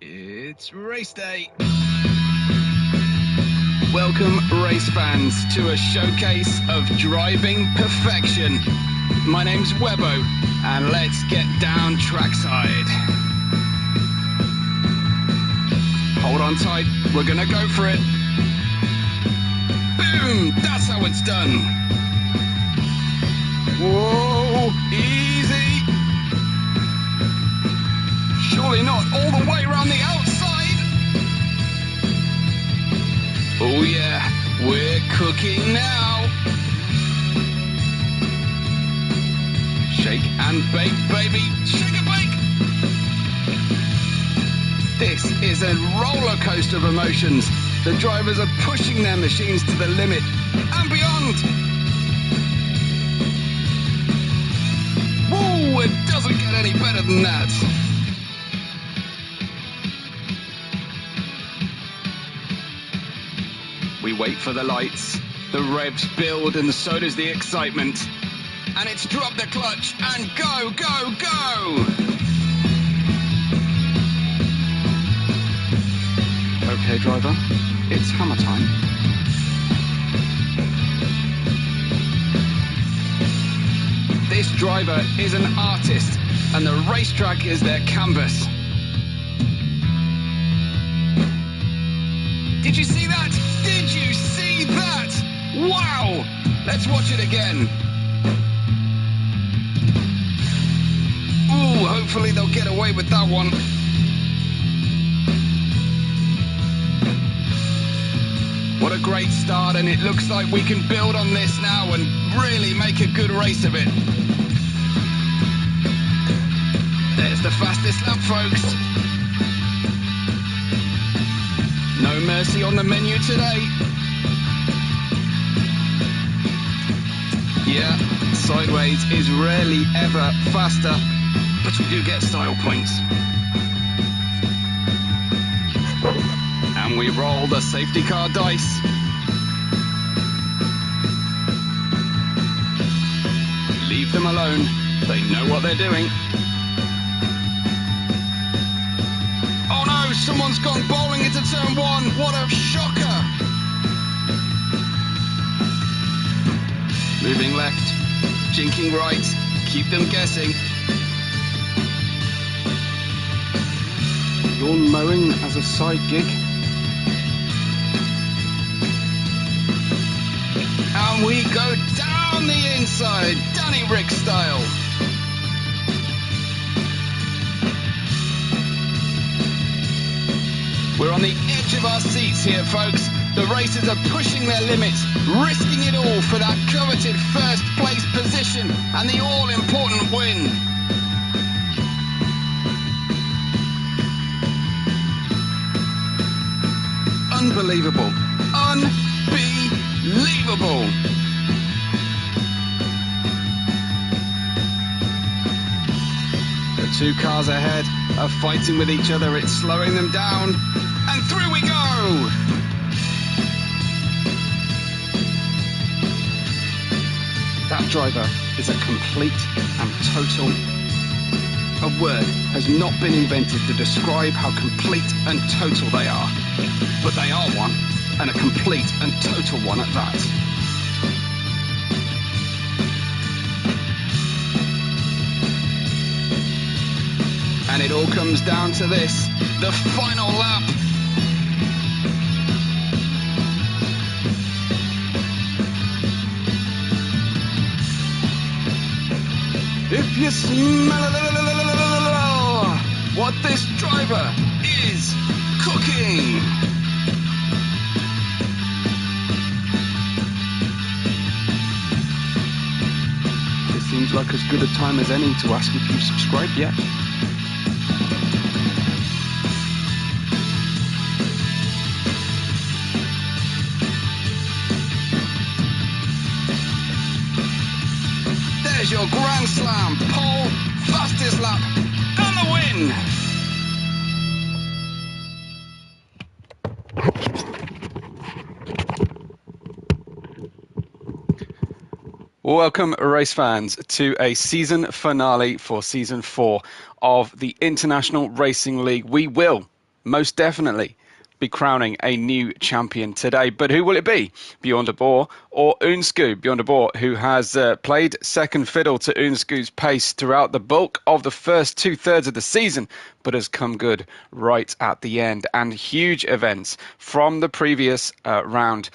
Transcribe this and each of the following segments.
It's race day. Welcome, race fans, to a showcase of driving perfection. My name's Webbo, and let's get down trackside. Hold on tight, we're gonna go for it. Boom, that's how it's done. Whoa, easy. Surely not all the way around the outside. Oh yeah, we're cooking now. Shake and bake, baby. Shake and bake. This is a roller coaster of emotions. The drivers are pushing their machines to the limit and beyond. Whoa, it doesn't get any better than that. We wait for the lights, the revs build, and so does the excitement. And it's drop the clutch and go, go, go! Okay, driver, it's hammer time. This driver is an artist, and the racetrack is their canvas. Did you see that? Did you see that? Wow! Let's watch it again. Ooh, hopefully they'll get away with that one. What a great start, and it looks like we can build on this now and really make a good race of it. There's the fastest lap, folks. No mercy on the menu today. Yeah, sideways is rarely ever faster, but we do get style points. And we roll the safety car dice. Leave them alone. They know what they're doing. Oh no, someone's gone bowling into turn one. What a shocker. Moving left, jinking right, keep them guessing. Lawn mowing as a side gig. And we go down the inside, Danny Rick style. We're on the edge of our seats here, folks. The racers are pushing their limits, risking it all for that coveted first place position and the all-important win. Unbelievable. Unbelievable. The two cars ahead are fighting with each other. It's slowing them down. And through we go. That driver is a complete and total. A word has not been invented to describe how complete and total they are. But they are one, and a complete and total one at that. And it all comes down to this, the final lap. If you smell what this driver is cooking. This like as good a time as any to ask if you've subscribed yet. There's your Grand Slam, pole, fastest lap, and the win! Welcome, race fans, to a season finale for Season 4 of the International Racing League. We will, most definitely, be crowning a new champion today. But who will it be? Bjorn or Ønskue? Bjorn, who has played second fiddle to Ønskue's pace throughout the bulk of the first two-thirds of the season, but has come good right at the end. And huge events from the previous round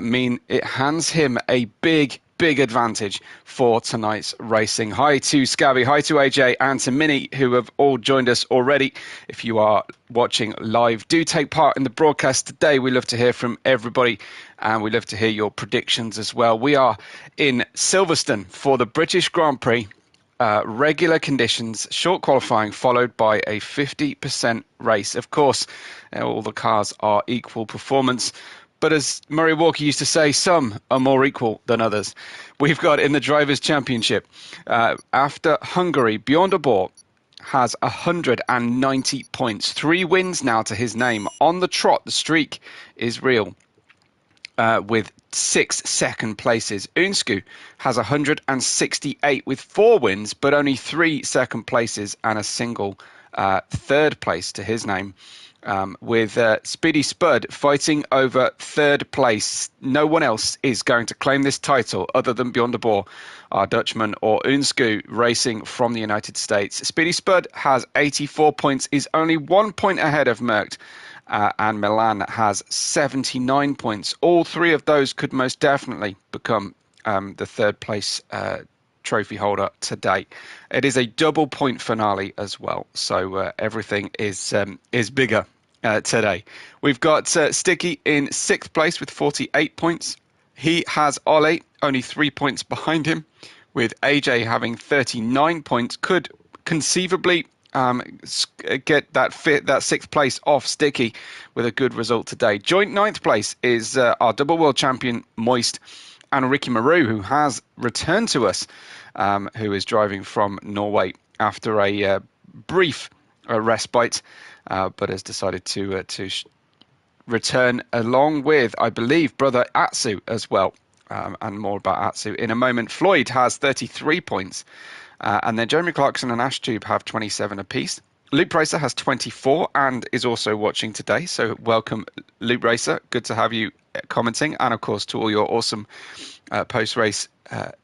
mean it hands him a big advantage for tonight's racing. Hi to Scabby, hi to AJ and to Minnie, who have all joined us already. If you are watching live, do take part in the broadcast today. We love to hear from everybody and we love to hear your predictions as well. We are in Silverstone for the British Grand Prix. Regular conditions, short qualifying, followed by a 50% race. Of course, all the cars are equal performance. But as Murray Walker used to say, some are more equal than others. We've got in the Drivers' Championship, after Hungary, Bjorn has 190 points. 3 wins now to his name. On the trot, the streak is real with 6 second places. Ønskue has 168 with 4 wins, but only 3 second places and a single third place to his name. With Speedy Spud fighting over third place. No one else is going to claim this title other than Bjorn our Dutchman, or Ønskue racing from the United States. Speedy Spud has 84 points, is only 1 point ahead of Merckx, and Milan has 79 points. All 3 of those could most definitely become the third place trophy holder today. It is a double point finale as well, so everything is bigger today. We've got Sticky in 6th place with 48 points. He has Ole only 3 points behind him, with AJ having 39 points. Could conceivably get that 6th place off Sticky with a good result today. Joint 9th place is our double world champion Moist and Ricky Maru, who has returned to us, who is driving from Norway after a brief respite, but has decided to return along with, I believe, brother Atsu as well. And more about Atsu in a moment. Floyd has 33 points, and then Jeremy Clarkson and Ashtube have 27 apiece. Luke Racer has 24 and is also watching today. So welcome, Luke Racer. Good to have you commenting, and of course to all your awesome post-race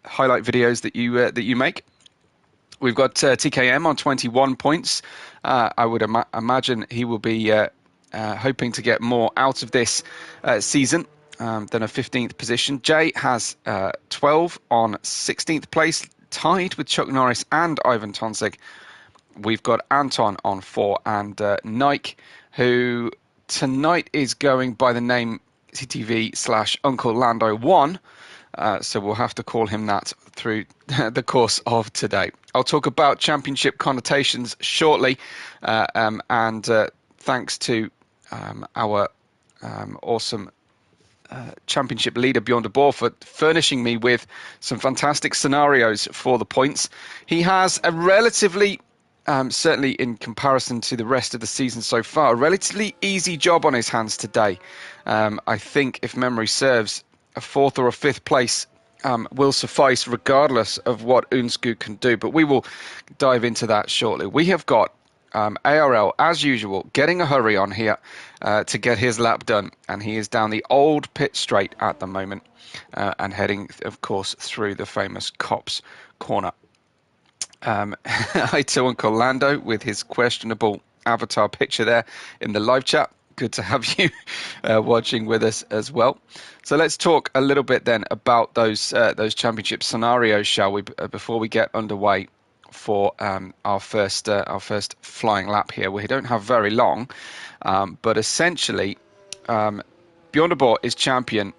highlight videos that you make. We've got TKM on 21 points. I would imagine he will be hoping to get more out of this season than a 15th position. Jay has 12 on 16th place, tied with Chuck Norris and Ivan Tonsig. We've got Anton on 4 and Nike, who tonight is going by the name CTV/Uncle Lando 1. So we'll have to call him that through the course of today. I'll talk about championship connotations shortly, and thanks to our awesome championship leader Bjorn for furnishing me with some fantastic scenarios for the points. He has a relatively, certainly in comparison to the rest of the season so far, a relatively easy job on his hands today. I think, if memory serves, a 4th or a 5th place will suffice regardless of what Ønskue can do, but we will dive into that shortly. We have got ARL, as usual, getting a hurry on here to get his lap done, and he is down the old pit straight at the moment and heading, of course, through the famous Cops Corner. Hi to Uncle Lando with his questionable avatar picture there in the live chat. Good to have you watching with us as well. So let's talk a little bit then about those championship scenarios, shall we? Before we get underway for our first flying lap here. We don't have very long, but essentially, Bjorn de Boer is champion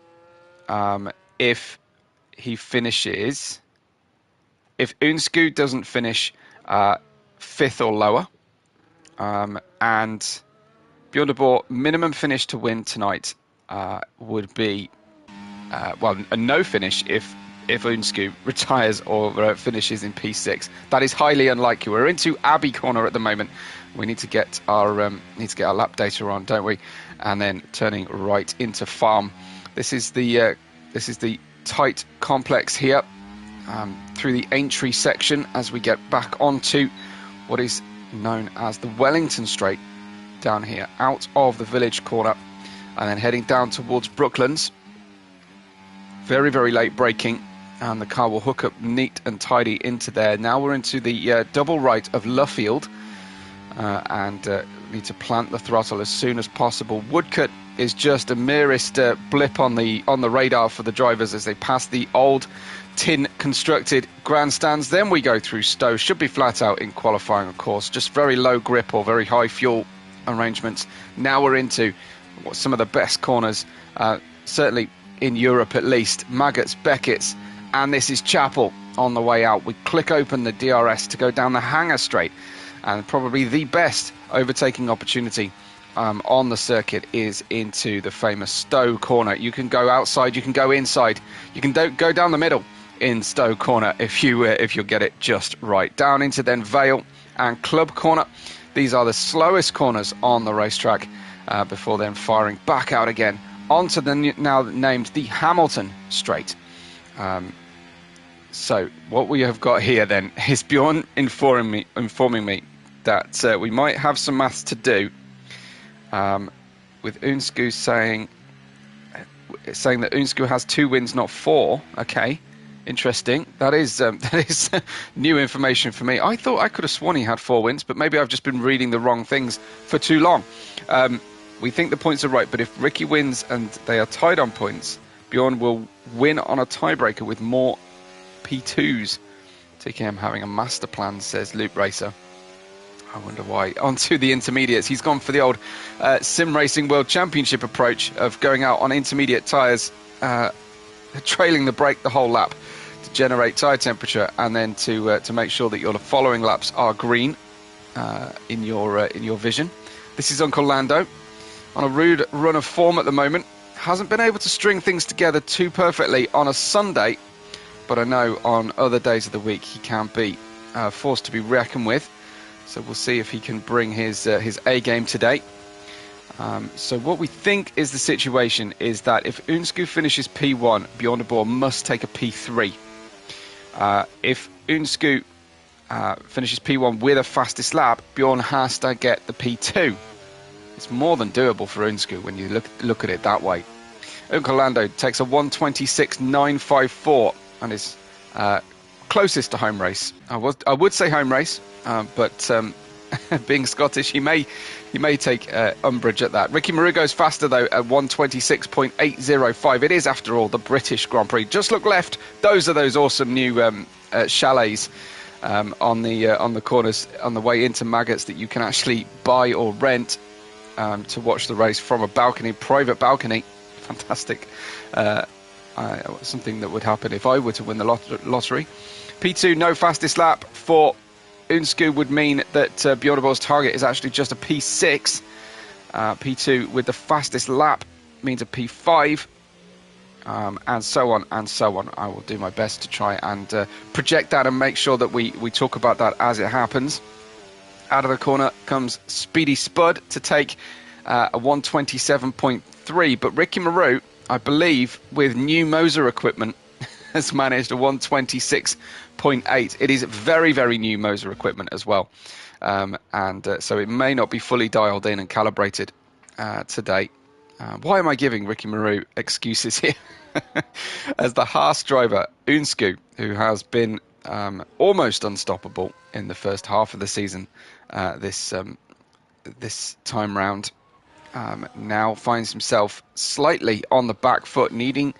if he finishes if Unsku doesn't finish 5th or lower, and Beyond the Board minimum finish to win tonight would be a no finish if Unsku retires or finishes in P6. That is highly unlikely. We're into Abbey Corner at the moment. We need to get our lap data on, don't we? And then turning right into Farm. This is the tight complex here through the Aintree section as we get back onto what is known as the Wellington Straight down here, out of the village corner, and then heading down towards Brooklands. Very, very late braking, and the car will hook up neat and tidy into there. Now we're into the double right of Luffield, and need to plant the throttle as soon as possible. Woodcut is just a merest blip on the radar for the drivers as they pass the old tin constructed grandstands. Then we go through Stowe. Should be flat out in qualifying, of course, just very low grip or very high fuel arrangements. Now we're into some of the best corners, certainly in Europe at least. Maggots, Beckett's, and this is Chapel on the way out. We click open the DRS to go down the Hanger Straight, and probably the best overtaking opportunity on the circuit is into the famous Stowe corner. You can go outside, you can go inside, you can go down the middle in Stowe corner if you'll get it just right. Down into then Vale and Club corner. These are the slowest corners on the racetrack before then firing back out again onto the now named the Hamilton Straight. So what we have got here then is Bjorn informing me that we might have some maths to do, with Unsku saying that Unsku has 2 wins, not 4. Okay, interesting. That is new information for me. I thought I could have sworn he had 4 wins, but maybe I've just been reading the wrong things for too long. We think the points are right, but if Ricky wins and they are tied on points, Bjorn will win on a tiebreaker with more P2s. TKM having a master plan, says Loop Racer. I wonder why. On to the intermediates. He's gone for the old Simracing World Championship approach of going out on intermediate tyres, trailing the brake the whole lap to generate tyre temperature, and then to make sure that your following laps are green in your vision. This is Uncle Lando on a rude run of form at the moment. Hasn't been able to string things together too perfectly on a Sunday, but I know on other days of the week he can be forced to be reckoned with. So we'll see if he can bring his A game today. So what we think is the situation is that if Unsku finishes P1, Beyond the Ball must take a P3. If Unsku finishes P1 with a fastest lap, Bjorn has to get the P2. It's more than doable for Unsku when you look at it that way. Uncle Lando takes a 1:26.954 and is closest to home race. I would say home race, but being Scottish, he may take umbrage at that. Ricky Maru goes faster though at 1:26.805. It is, after all, the British Grand Prix. Just look left. Those are those awesome new chalets on the corners on the way into Maggots that you can actually buy or rent to watch the race from a balcony, private balcony. Fantastic. Something that would happen if I were to win the lottery. P2, no fastest lap for Unsku would mean that Bjornaball's target is actually just a P6. P2 with the fastest lap means a P5, and so on and so on. I will do my best to try and project that and make sure that we talk about that as it happens. Out of the corner comes Speedy Spud to take a 1:27.3, but Ricky Maru, I believe, with new Moser equipment, has managed a 1:26.8. It is very, very new Moser equipment as well. So it may not be fully dialed in and calibrated today. Why am I giving Ricky Maru excuses here? As the Haas driver, Unsku, who has been almost unstoppable in the first half of the season, this time round, now finds himself slightly on the back foot, needing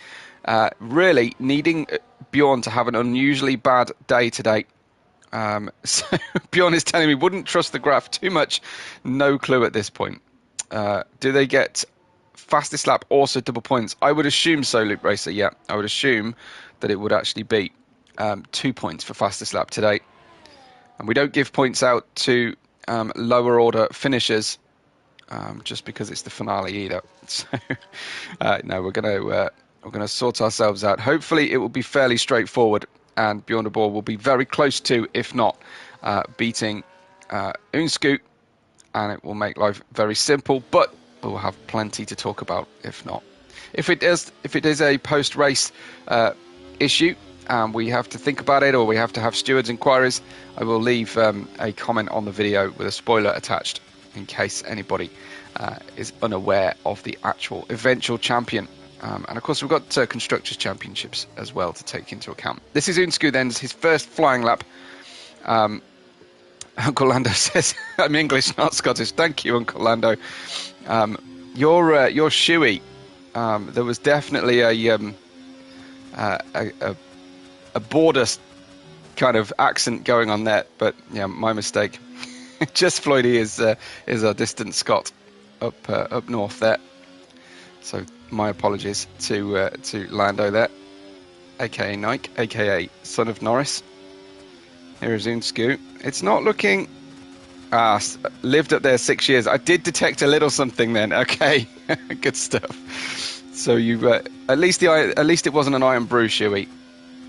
Bjorn to have an unusually bad day today. So Bjorn is telling me wouldn't trust the graph too much. No clue at this point. Do they get fastest lap also double points? I would assume so, Luke Racer. Yeah, I would assume that it would actually be 2 points for fastest lap today. And we don't give points out to lower order finishers just because it's the finale either. So no, we're gonna sort ourselves out. Hopefully it will be fairly straightforward, and Bjorn de Boer will be very close to, if not beating Unscoot, and it will make life very simple, but we'll have plenty to talk about if not. If it is a post-race issue, we have to think about it, or we have to have stewards' inquiries, I will leave a comment on the video with a spoiler attached in case anybody is unaware of the actual eventual champion. And of course, we've got Constructors' Championships as well to take into account. This is Unscoot then, his first flying lap. Uncle Lando says, I'm English, not Scottish. Thank you, Uncle Lando. Your shoey. There was definitely a border kind of accent going on there, but yeah, my mistake. Just Floydie is a distant Scot up north there. So my apologies to Lando there, aka Nike, aka son of Norris. Here is Unscoot. It's not looking. Lived up there 6 years. I did detect a little something then. Okay, good stuff. So you at least it wasn't an Iron Brew shoey.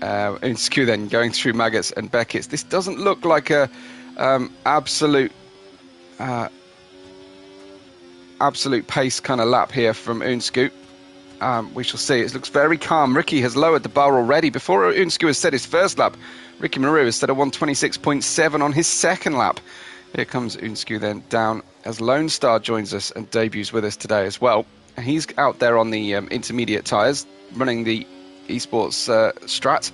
Unscoot then going through Maggots and Beckett's. This doesn't look like a absolute pace kind of lap here from Unscoot. We shall see. It looks very calm. Ricky has lowered the bar already. Before Unscoot has set his first lap, Ricky Maru has set a 1:26.7 on his second lap. Here comes Unscoot then down as Lone Star joins us and debuts with us today as well. He's out there on the intermediate tyres, running the Esports Strat.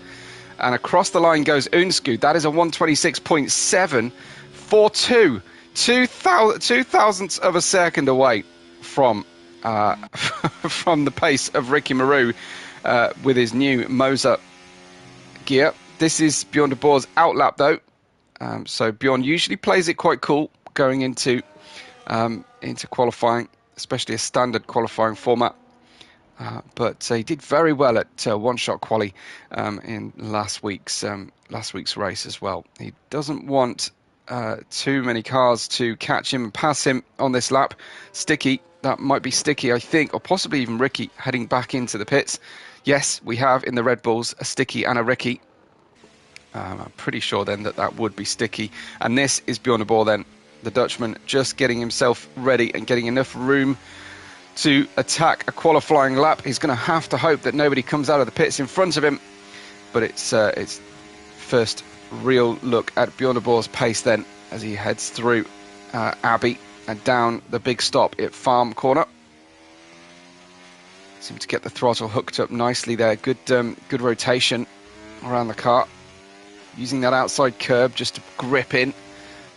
And across the line goes Unscoot. That is a 1:26.7 4.2. 2 thousandths of a second away from from the pace of Ricky Maru with his new Moser gear. This is Bjorn de Boer's outlap though. So Bjorn usually plays it quite cool going into qualifying, especially a standard qualifying format. But he did very well at one-shot quali in last week's race as well. He doesn't want too many cars to catch him and pass him on this lap. Sticky, that might be Sticky, I think, or possibly even Ricky heading back into the pits. Yes, we have in the Red Bulls a Sticky and a Ricky. I'm pretty sure then that would be Sticky. And this is Bjorn de Boer then, the Dutchman, just getting himself ready and getting enough room to attack a qualifying lap. He's going to have to hope that nobody comes out of the pits in front of him. But it's first real look at Bjorn de Boer's pace then as he heads through Abbey and down the big stop at Farm Corner. Seemed to get the throttle hooked up nicely there. Good rotation around the car. Using that outside curb just to grip in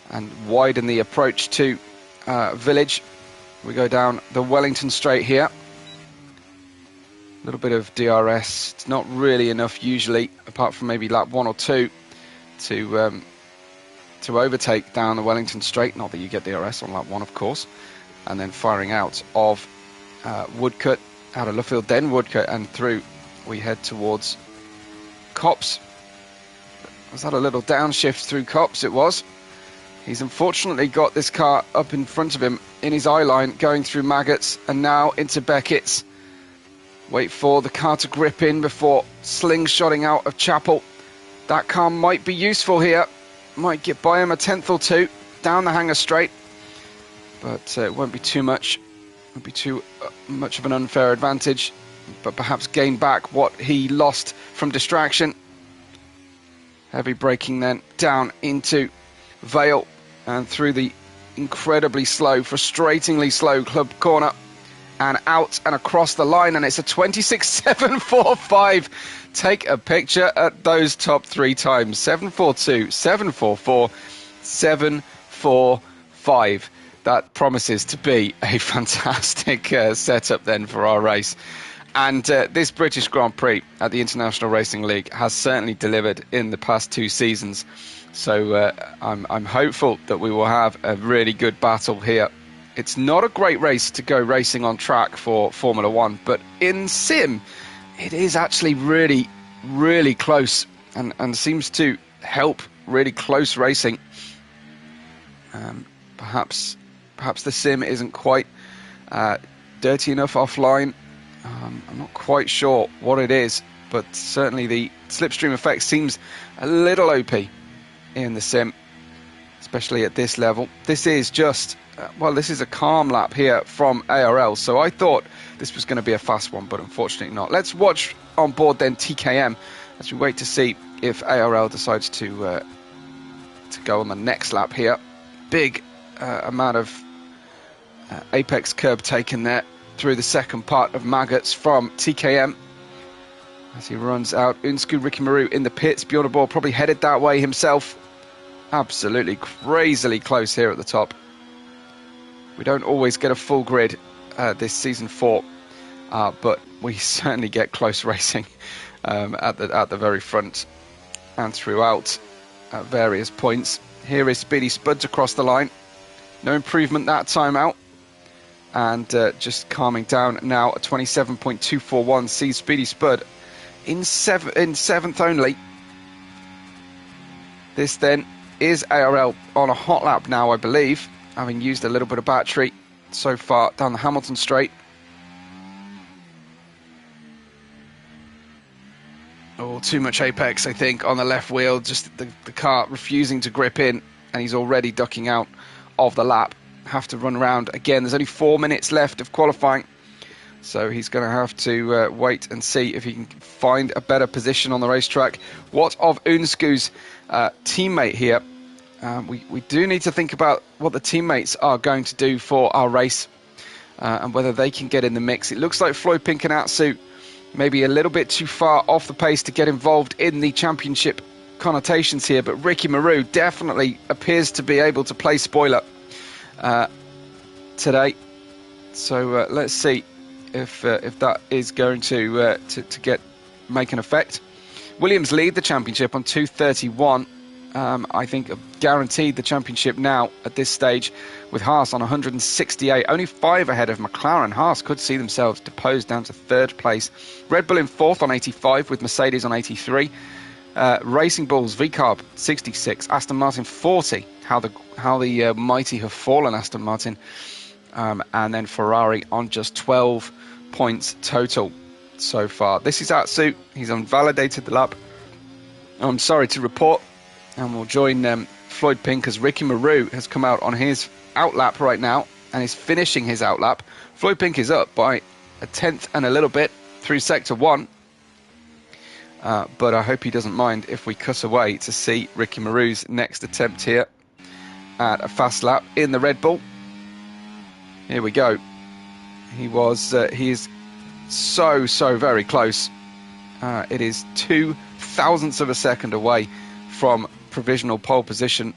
and widen the approach to Village. We go down the Wellington Straight here. A little bit of DRS. It's not really enough usually, apart from maybe lap 1 or 2, to overtake down the Wellington Straight. Not that you get DRS on lap 1, of course. And then firing out of Woodcut, out of Luffield, then Woodcut, and through we head towards Copse. Was that a little downshift through Copse? It was. He's unfortunately got this car up in front of him in his eye line, going through Maggots and now into Beckett's. Wait for the car to grip in before slingshotting out of Chapel. That car might be useful here. Might get by him a tenth or two down the Hanger Straight. But it won't be too much. Won't be too much of an unfair advantage. But perhaps gain back what he lost from distraction. Heavy braking then down into Vale and through the incredibly slow, frustratingly slow club corner and out and across the line, and it's a 26.745. Take a picture at those top three times. 742, 744, 745. That promises to be a fantastic setup then for our race. And this British Grand Prix at the International Racing League has certainly delivered in the past 2 seasons. So I'm hopeful that we will have a really good battle here. It's not a great race to go racing on track for Formula One, but in sim, it is actually really, really close and seems to help really close racing. Perhaps the sim isn't quite dirty enough offline. I'm not quite sure what it is, but certainly the slipstream effect seems a little OP in the sim, especially at this level. This is just, this is a calm lap here from ARL, so I thought this was going to be a fast one, but unfortunately not. Let's watch on board then TKM as we wait to see if ARL decides to go on the next lap here. Big amount of apex curb taken there through the second part of Maggots from TKM as he runs out. Unsku Ricky Maru in the pits. Bjornborg probably headed that way himself. Absolutely crazily close here at the top. We don't always get a full grid this season 4, but we certainly get close racing at the very front and throughout at various points. Here is Speedy Spuds across the line. No improvement that time out. And just calming down now at 27.241. Sees Speedy Spud in seventh only. This then is ARL on a hot lap now, I believe, having used a little bit of battery so far down the Hamilton straight. Oh, too much apex, I think, on the left wheel. Just the car refusing to grip in, and he's already ducking out of the lap. Have to run around again. There's only 4 minutes left of qualifying, so he's going to have to wait and see if he can find a better position on the racetrack. What of Unsku's teammate here? We do need to think about what the teammates are going to do for our race and whether they can get in the mix. It looks like Floyd Pinkenatsu maybe a little bit too far off the pace to get involved in the championship connotations here, but Ricky Maru definitely appears to be able to play spoiler today. So let's see if that is going to make an effect. Williams lead the championship on 2:31. I think guaranteed the championship now at this stage, with Haas on 168, only 5 ahead of McLaren. Haas could see themselves deposed down to 3rd place. Red Bull in 4th on 85, with Mercedes on 83. Racing Bulls VCARB 66, Aston Martin 40. How the mighty have fallen, Aston Martin. And then Ferrari on just 12 points total so far. This is Atsu. He's unvalidated the lap, I'm sorry to report, and we'll join Floyd Pink as Ricky Maru has come out on his outlap right now and is finishing his outlap. Floyd Pink is up by a tenth and a little bit through Sector 1. But I hope he doesn't mind if we cut away to see Ricky Maru's next attempt here at a fast lap in the Red Bull. Here we go. He is so very close. It is 0.02 of a second away from provisional pole position.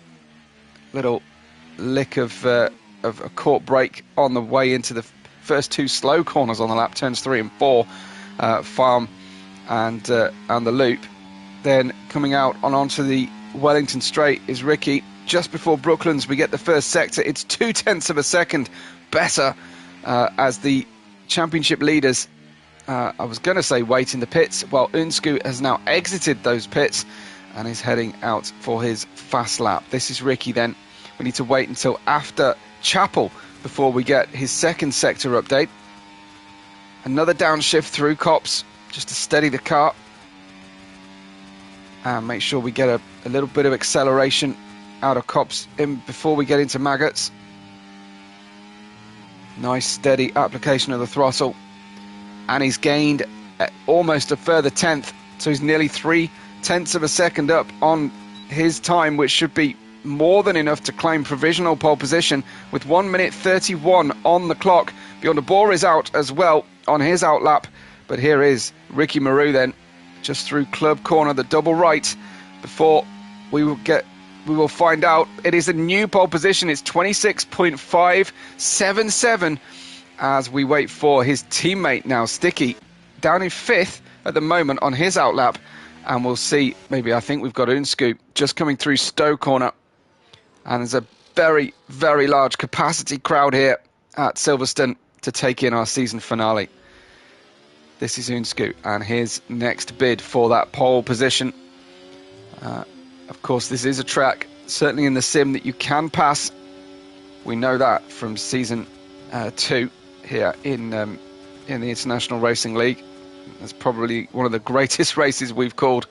Little lick of a court brake on the way into the first 2 slow corners on the lap, turns 3 and 4, Farm and the loop. Then coming out onto the Wellington straight is Ricky. Just before Brooklands we get the first sector. It's 0.2 of a second better as the championship leaders, I was going to say, wait in the pits. Well, Unsku has now exited those pits and is heading out for his fast lap. This is Ricky then. We need to wait until after Chapel before we get his second sector update. Another downshift through Copse just to steady the car and make sure we get a little bit of acceleration out of Copse in before we get into Maggots. Nice steady application of the throttle, and he's gained almost a further tenth, so he's nearly 0.3 of a second up on his time, which should be more than enough to claim provisional pole position with 1 minute 31 on the clock. Bjornborg is out as well on his outlap, but here is Ricky Maru then, just through club corner, the double right, before we will find out. It is a new pole position. It's 26.577 as we wait for his teammate now, Sticky, down in 5th at the moment on his outlap. And we'll see, I think we've got Unsku just coming through Stowe corner. And there's a very, very large capacity crowd here at Silverstone to take in our season finale. This is Unsku and his next bid for that pole position. Of course, this is a track, certainly in the sim, that you can pass. We know that from season 2 here in the International Racing League. It's probably one of the greatest races we've called,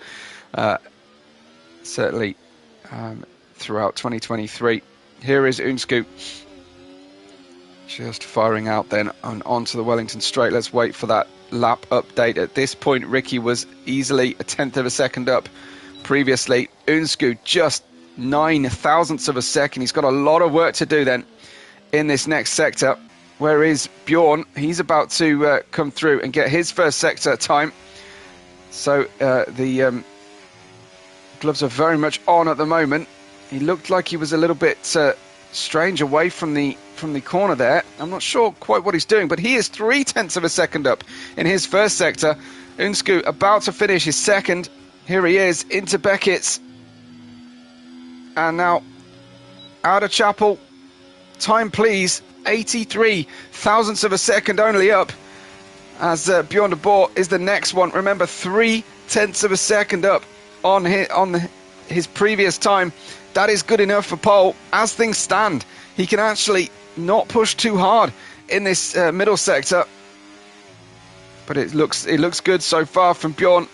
certainly throughout 2023. Here is Unscoop, just firing out then and onto the Wellington Straight. Let's wait for that lap update. At this point, Ricky was easily a tenth of a second up previously. Unscoop just 9 thousandths of a second. He's got a lot of work to do then in this next sector. Where is Bjorn? He's about to come through and get his first sector time. So the gloves are very much on at the moment. He looked like he was a little bit strange away from the corner there. I'm not sure quite what he's doing, but he is 0.3 of a second up in his first sector. Unscoop about to finish his second. Here he is into Beckett's. And now out of Chapel. Time please. 83 thousandths of a second only up, as Bjorn de Boer is the next one. Remember, 0.3 of a second up on his previous time. That is good enough for pole. As things stand, he can actually not push too hard in this middle sector, but it looks good so far from Bjorn.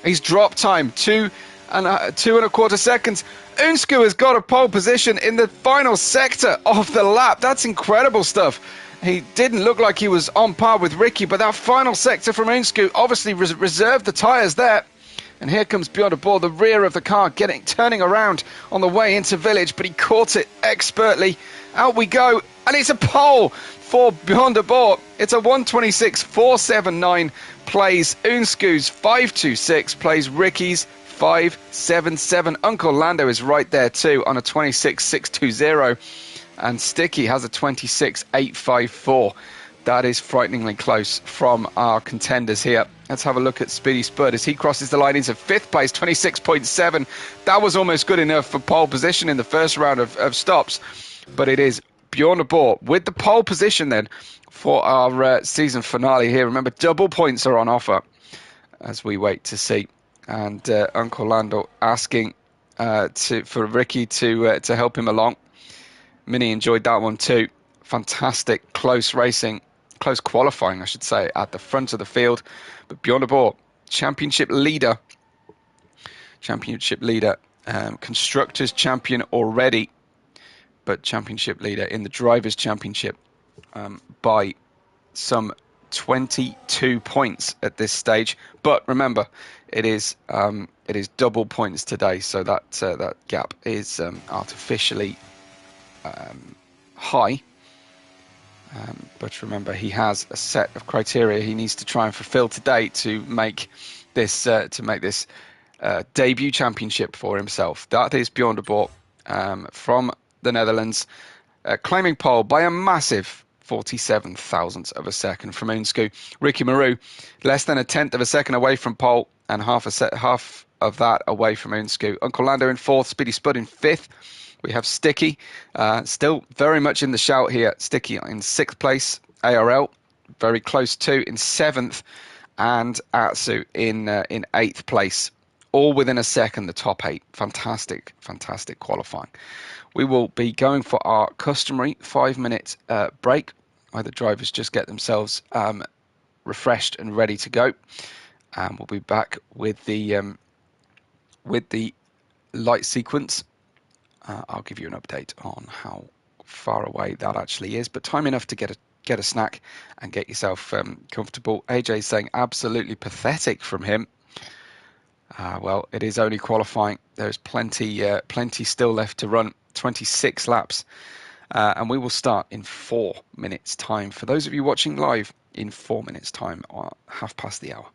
He's dropped time 2.25 seconds. Unscoop has got a pole position in the final sector of the lap. That's incredible stuff. He didn't look like he was on par with Ricky, but that final sector from Unscoop obviously reserved the tyres there. And here comes Bjorn de Boer, the rear of the car, turning around on the way into Village, but he caught it expertly. Out we go, and it's a pole for Bjorn de Boer. It's a 1:26.479 plays Unscoop's 5:26, plays Ricky's 5:77. Uncle Lando is right there too on a 26.620, and Sticky has a 26.854. That is frighteningly close from our contenders here. Let's have a look at Speedy Spud as he crosses the line into 5th place, 26.7. That was almost good enough for pole position in the first round of stops, but it is Bjorn de Boer with the pole position then for our season finale here. Remember, double points are on offer as we wait to see. And Uncle Lando asking for Ricky to help him along. Minnie enjoyed that one too. Fantastic close racing, close qualifying I should say, at the front of the field. But Bjorn de Boer, championship leader, constructors champion already, but championship leader in the Drivers' Championship by some 22 points at this stage. But remember, it is double points today, so that gap is artificially high. But remember, he has a set of criteria he needs to try and fulfill today to make this debut championship for himself. That is Bjorn de Boer from the Netherlands, claiming pole by a massive 47 thousandths of a second from Unscoop. Ricky Maru, less than a tenth of a second away from pole, and half of that away from Unscoop. Uncle Lando in 4th, Speedy Spud in 5th. We have Sticky, still very much in the shout here. Sticky in 6th place, ARL, very close to in 7th, and Atsu in 8th place. All within a second, the top 8. Fantastic qualifying. We will be going for our customary 5-minute break, where the drivers just get themselves refreshed and ready to go. And we'll be back with the light sequence. I'll give you an update on how far away that actually is, but time enough to get a snack and get yourself comfortable. AJ saying absolutely pathetic from him. Well, it is only qualifying. There's plenty still left to run. 26 laps, and we will start in 4 minutes time. For those of you watching live, in 4 minutes time, or 1/2 the hour.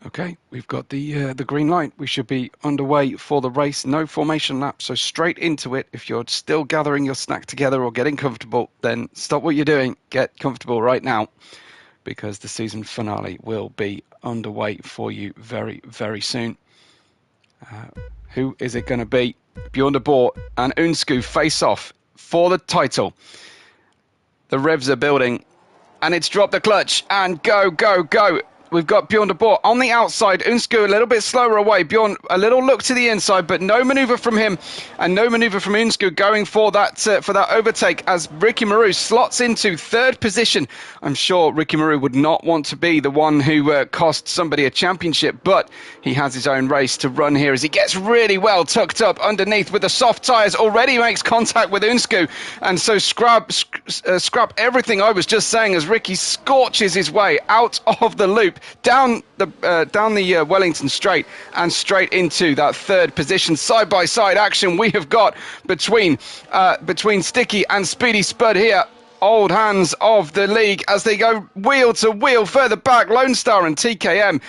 Okay, we've got the green light. We should be underway for the race. No formation lap, so straight into it. If you're still gathering your snack together or getting comfortable, then stop what you're doing. Get comfortable right now, because the season finale will be underway for you very, very soon. Who is it going to be? Bjorn de Boer and Unsku face off for the title. The revs are building, and it's dropped the clutch, and go, go, go. We've got Bjorn de Boer on the outside. Unsku a little bit slower away. Bjorn a little look to the inside, but no manoeuvre from him and no manoeuvre from Unsku going for that overtake as Ricky Marou slots into third position. I'm sure Ricky Marou would not want to be the one who cost somebody a championship, but he has his own race to run here as he gets really well tucked up underneath with the soft tyres. Already makes contact with Unsku, and so scrap everything I was just saying as Ricky scorches his way out of the loop, down the Wellington Straight and straight into that third position. Side-by-side action we have got between Sticky and Speedy Spud here. Old hands of the league as they go wheel to wheel further back. Lone Star and TKM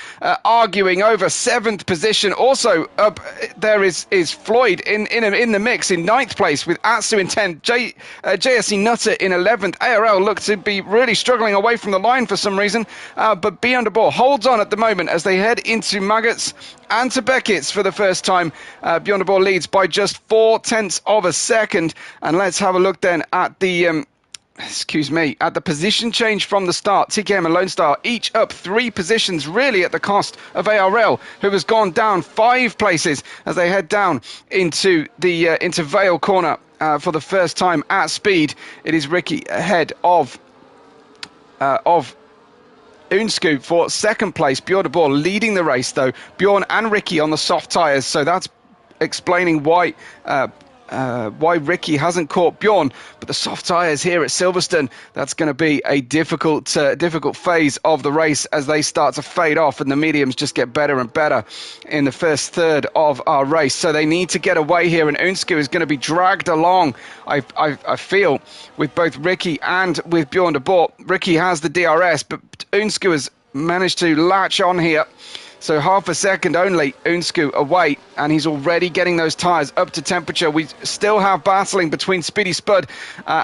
arguing over 7th position. Also up there is Floyd in the mix in 9th place with Atsu in 10th. JSC Nutter in 11th. ARL look to be really struggling away from the line for some reason, but Bjorn de Boer holds on at the moment as they head into Maggots and to Beckett's for the first time. Bjorn de Boer leads by just 0.4 of a second. And let's have a look then at the at the position change from the start. TKM and Lone Star each up 3 positions, really at the cost of ARL, who has gone down 5 places as they head down into Vale Corner for the first time at speed. It is Ricky ahead of Unsku for second place. Bjorn de Boer leading the race though. Bjorn and Ricky on the soft tyres, so that's explaining why Ricky hasn't caught Bjorn, but the soft tyres here at Silverstone, that's going to be a difficult phase of the race as they start to fade off and the mediums just get better and better in the first third of our race. So they need to get away here, and Unsku is going to be dragged along, I feel, with both Ricky and with Bjorn de Boer. Ricky has the DRS, but Unsku has managed to latch on here. So half a second only, Unsku away, and he's already getting those tyres up to temperature. We still have battling between Speedy Spud,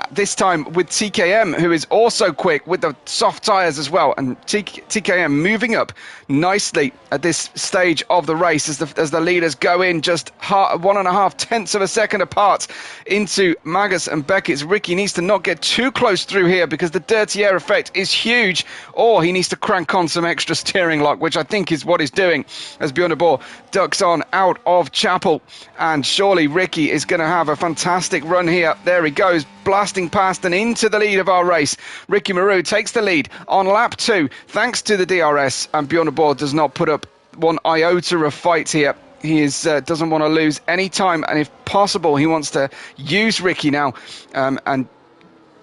this time with TKM, who is also quick with the soft tyres as well. And TKM moving up nicely at this stage of the race as the leaders go in just 1.5 of a second apart into Magus and Beckett's. Ricky needs to not get too close through here because the dirty air effect is huge, or he needs to crank on some extra steering lock, which I think is what he's doing as Bjorn de Boer ducks on out of Chapel. And surely Ricky is going to have a fantastic run here. There he goes, blasting past and into the lead of our race. Ricky Marou takes the lead on lap 2 thanks to the DRS, and Bjorn de Boer does not put up one iota of fight here. He doesn't want to lose any time, and if possible he wants to use Ricky now and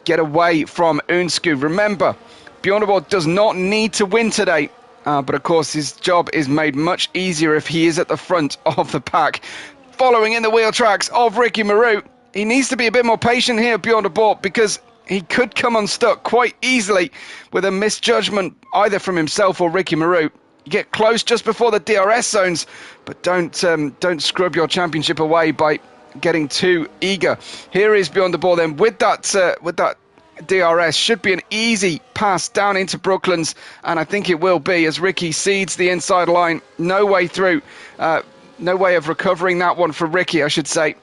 get away from Unsku. Remember, Bjorn de Boer does not need to win today. But of course his job is made much easier if he is at the front of the pack. Following in the wheel tracks of Ricky Marou, he needs to be a bit more patient here, Bjorn de Boer, because he could come unstuck quite easily with a misjudgment either from himself or Ricky Marou. You get close just before the DRS zones, but don't scrub your championship away by getting too eager. Here is Beyond the Ball then with that DRS. Should be an easy pass down into Brooklands, and I think it will be as Ricky seeds the inside line. No way through. No way of recovering that one for Ricky, I should say.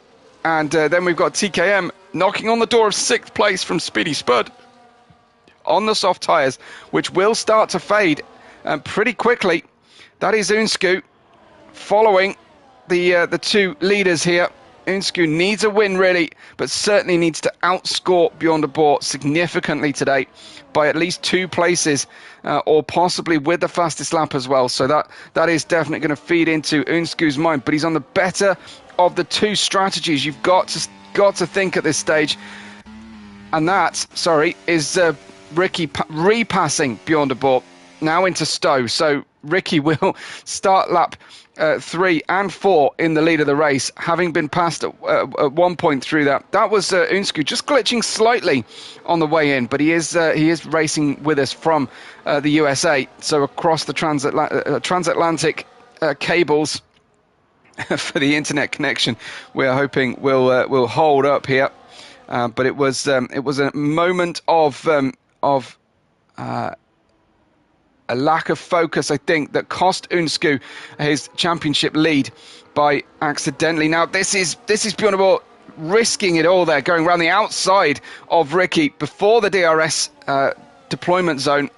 And then we've got TKM knocking on the door of 6th place from Speedy Spud on the soft tyres, which will start to fade pretty quickly. That is Unsku following the two leaders here. Unsku needs a win, really, but certainly needs to outscore Beyond the Ball significantly today by at least 2 places, or possibly with the fastest lap as well. So that is definitely going to feed into Unsku's mind. But he's on the better of the 2 strategies you've got to think at this stage, and that, is Ricky repassing Beyond the Ball now into Stowe. So Ricky will start lap 3 and 4 in the lead of the race, having been passed at one point through that. That was Unsku just glitching slightly on the way in, but he is racing with us from the USA. So across the transatlantic cables for the internet connection, we're hoping will hold up here. But it was a moment of a lack of focus, I think, that cost Unsku his championship lead by accidentally. Now this is Beyond the Ball risking it all there, going around the outside of Ricky before the DRS deployment zone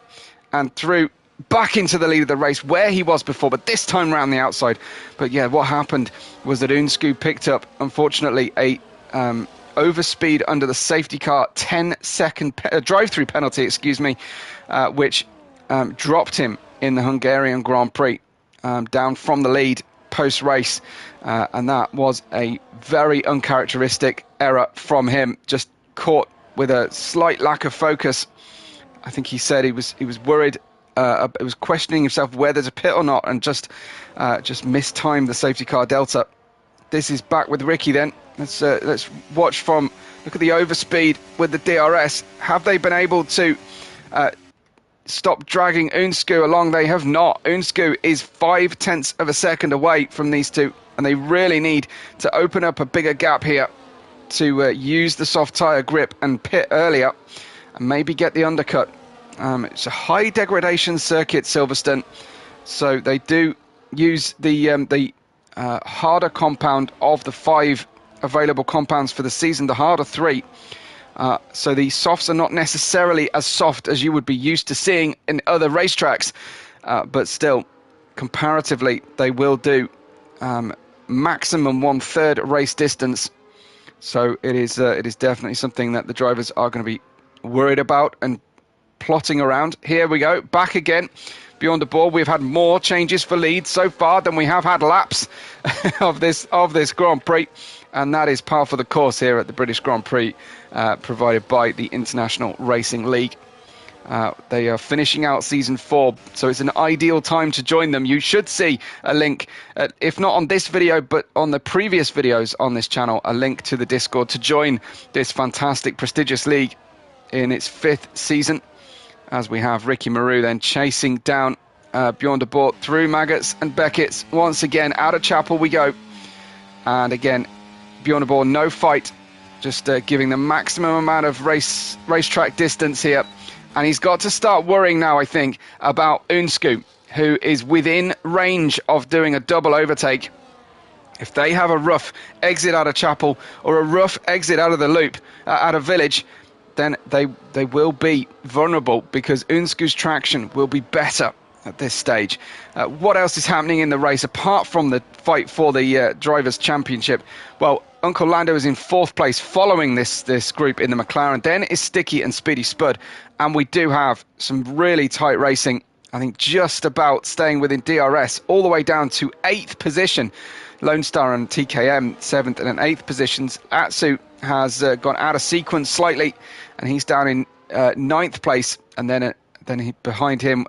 and through back into the lead of the race where he was before, but this time around the outside. But yeah, what happened was that Unsku picked up, unfortunately, a overspeed under the safety car 10-second drive-through penalty, which dropped him in the Hungarian Grand Prix down from the lead post-race, and that was a very uncharacteristic error from him. Just caught with a slight lack of focus. I think he said he was worried. He was questioning himself whether to pit or not, and just mistimed the safety car delta. This is back with Ricky then. Let's watch from. Look at the overspeed with the DRS. Have they been able to stop dragging Unsku along? They have not. Unsku is 0.5 of a second away from these two, and they really need to open up a bigger gap here to use the soft tyre grip and pit earlier and maybe get the undercut. It's a high degradation circuit, Silverstone, so they do use the harder compound of the 5 available compounds for the season, the harder 3. So the softs are not necessarily as soft as you would be used to seeing in other racetracks, but still, comparatively, they will do maximum 1/3 race distance. So it is definitely something that the drivers are going to be worried about and plotting around. Here we go, back again. Beyond the Ball, we've had more changes for leads so far than we have had laps of this Grand Prix, and that is par for the course here at the British Grand Prix, provided by the International Racing League. They are finishing out season 4, so it's an ideal time to join them. You should see a link, if not on this video, but on the previous videos on this channel, a link to the Discord to join this fantastic, prestigious league in its 5th season. As we have Ricky Maru then chasing down Beyond the Ball through Maggots and Beckett's. Once again, out of Chapel we go. And again, Beyond the Ball, no fight. Just giving the maximum amount of racetrack distance here. And he's got to start worrying now, I think, about Unsku, who is within range of doing a double overtake. If they have a rough exit out of Chapel or a rough exit out of the loop, out of Village, then they will be vulnerable because Unsku's traction will be better at this stage. What else is happening in the race apart from the fight for the Drivers' Championship? Well, Uncle Lando is in 4th place following this group in the McLaren. Then is Sticky and Speedy Spud. And we do have some really tight racing. I think just about staying within DRS all the way down to 8th position. Lone Star and TKM 7th and 8th positions. Atsu has gone out of sequence slightly, and he's down in 9th place. And then behind him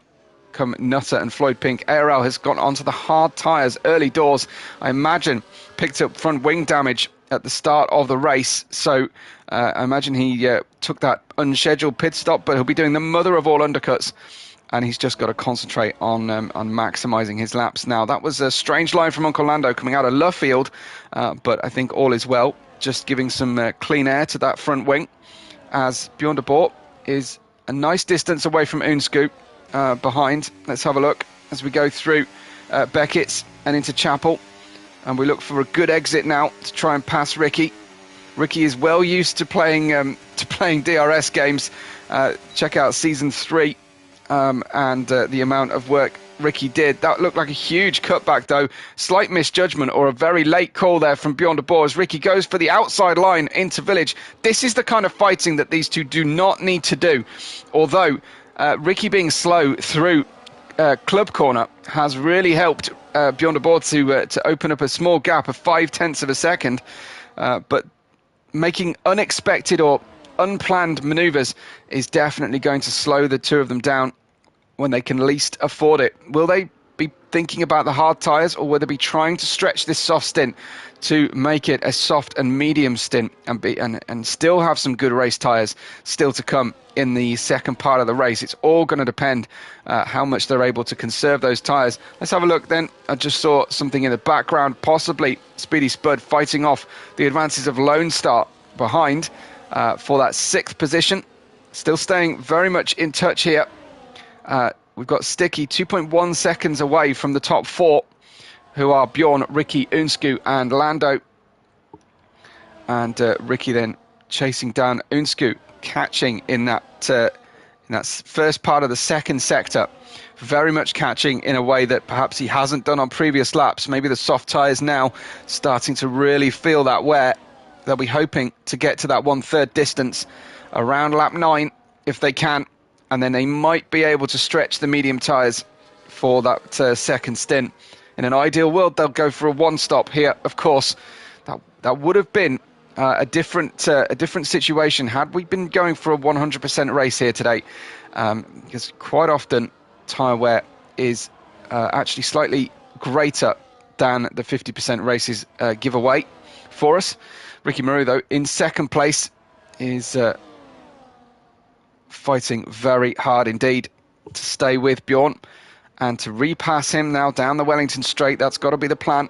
come Nutter and Floyd Pink. ARL has gone onto the hard tyres early doors. I imagine picked up front wing damage at the start of the race. So I imagine he took that unscheduled pit stop, but he'll be doing the mother of all undercuts and he's just got to concentrate on maximising his laps now. That was a strange line from Uncle Lando coming out of Luffield, but I think all is well. Just giving some clean air to that front wing, as Bjorn de Boer is a nice distance away from Unscoop behind. Let's have a look as we go through Beckett's and into Chapel, and we look for a good exit now to try and pass Ricky. Ricky is well used to playing DRS games. Check out season 3 and the amount of work Ricky did. That looked like a huge cutback, though. Slight misjudgment or a very late call there from Bjorn de Boer as Ricky goes for the outside line into Village. This is the kind of fighting that these two do not need to do. Although Ricky being slow through Club Corner has really helped Bjorn de Boer to open up a small gap of 0.5 of a second. But making unexpected or unplanned manoeuvres is definitely going to slow the two of them down when they can least afford it. Will they be thinking about the hard tyres, or will they be trying to stretch this soft stint to make it a soft and medium stint and still have some good race tyres still to come in the second part of the race? It's all going to depend how much they're able to conserve those tyres. Let's have a look then. I just saw something in the background, possibly Speedy Spud fighting off the advances of Lone Star behind for that 6th position. Still staying very much in touch here. We've got Sticky 2.1 seconds away from the top 4, who are Bjorn, Ricky, Unsku and Lando. And Ricky then chasing down Unsku, catching in that first part of the second sector. Very much catching in a way that perhaps he hasn't done on previous laps. Maybe the soft tyres now starting to really feel that wear. They'll be hoping to get to that 1/3 distance around lap 9 if they can. And then they might be able to stretch the medium tyres for that second stint. In an ideal world, they'll go for a 1-stop here. Of course, that would have been a different situation had we been going for a 100% race here today. Because quite often, tyre wear is actually slightly greater than the 50% races give away for us. Ricky Maru, though, in second place, is fighting very hard indeed to stay with Bjorn and to repass him now down the Wellington Straight. That's got to be the plan.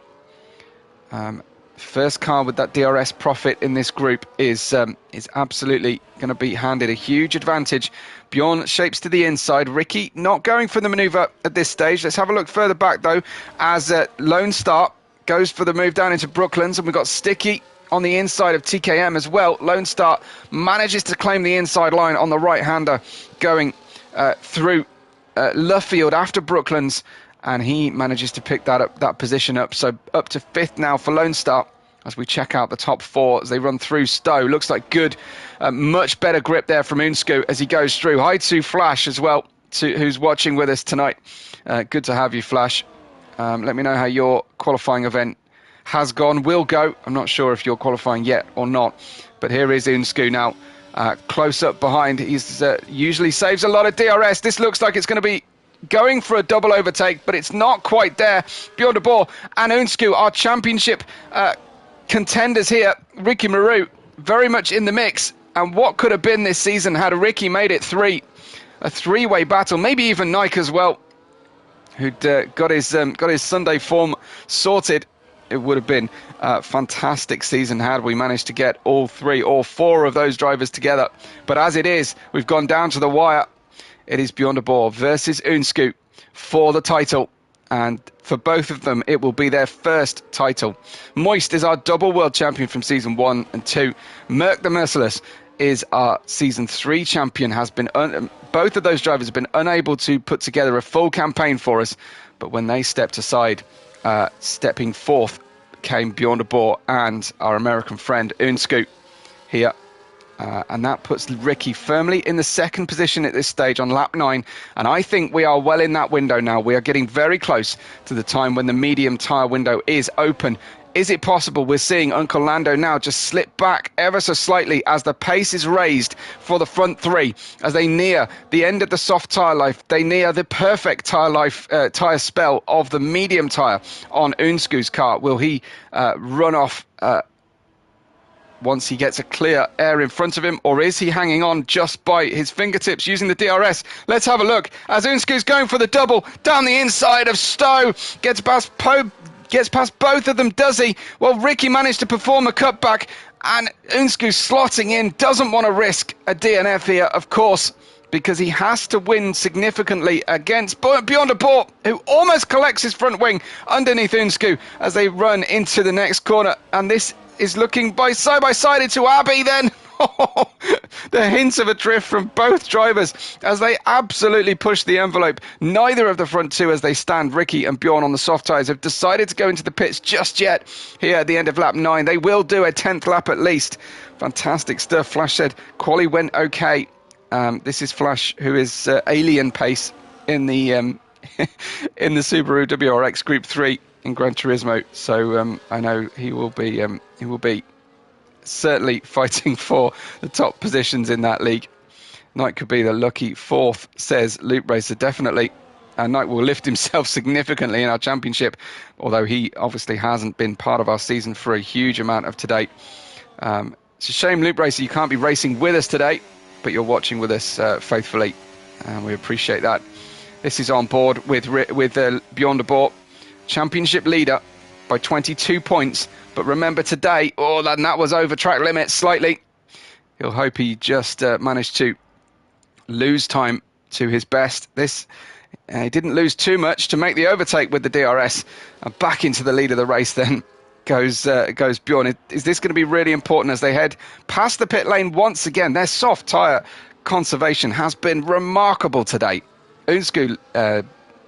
First car with that DRS profit in this group is absolutely going to be handed a huge advantage. Bjorn shapes to the inside. Ricky not going for the manoeuvre at this stage. Let's have a look further back, though, as Lone Star goes for the move down into Brooklands, and we've got Sticky on the inside of TKM as well. Lone Star manages to claim the inside line on the right-hander going through Luffield after Brooklands, and he manages to pick that position up. So up to 5th now for Lone Star as we check out the top 4 as they run through Stowe. Looks like good, much better grip there from Unsku as he goes through. Hi to Flash as well, who's watching with us tonight. Good to have you, Flash. Let me know how your qualifying event has gone, will go. I'm not sure if you're qualifying yet or not, but here is Unsku now, close up behind. He's usually saves a lot of DRS. This looks like it's going to be going for a double overtake, but it's not quite there. Bjorn de Boer and Unsku are championship contenders here. Ricky Maru very much in the mix, and what could have been this season had Ricky made it 3. A 3-way battle, maybe even Nike as well, who'd got his Sunday form sorted. It would have been a fantastic season had we managed to get all 3 or 4 of those drivers together. But as it is, we've gone down to the wire. It is Bjorn de Boer versus Unsku for the title. And for both of them, it will be their first title. Moist is our double world champion from season 1 and 2. Merck the Merciless is our season 3 champion. Both of those drivers have been unable to put together a full campaign for us. But when they stepped aside, stepping forth came Bjorn de Boer and our American friend Unsku here. And that puts Ricky firmly in the 2nd position at this stage on lap 9. And I think we are well in that window now. We are getting very close to the time when the medium tyre window is open. Is it possible we're seeing Uncle Lando now just slip back ever so slightly as the pace is raised for the front 3 as they near the end of the soft tyre life? They near the perfect tyre spell of the medium tyre on Unsku's car. Will he run off once he gets a clear air in front of him, or is he hanging on just by his fingertips using the DRS? Let's have a look as Unsku's going for the double down the inside of Stowe, gets past both of them, does he? Well, Ricky managed to perform a cutback, and Unsku slotting in, doesn't want to risk a DNF here, of course, because he has to win significantly against Beyond a Bort, who almost collects his front wing underneath Unsku as they run into the next corner. And this is looking side by side into Abbey then. The hints of a drift from both drivers as they absolutely push the envelope. Neither of the front two, as they stand, Ricky and Bjorn on the soft tyres, have decided to go into the pits just yet here at the end of lap 9. They will do a 10th lap at least. Fantastic stuff. Flash said quali went okay. This is Flash, who is alien pace in the in the Subaru WRX Group 3 in Gran Turismo. So I know he will be certainly fighting for the top positions in that league. Knight could be the lucky 4th, says Loop Racer, definitely. And Knight will lift himself significantly in our championship, although he obviously hasn't been part of our season for a huge amount of today. It's a shame, Loop Racer, you can't be racing with us today, but you're watching with us faithfully, and we appreciate that. This is on board with Beyond a Bort, championship leader by 22 points. But remember today, that was over track limit slightly. He'll hope he just managed to lose time to his best. He didn't lose too much to make the overtake with the DRS, and back into the lead of the race then goes Bjorn. Is this going to be really important as they head past the pit lane once again? Their soft tyre conservation has been remarkable today. Unsku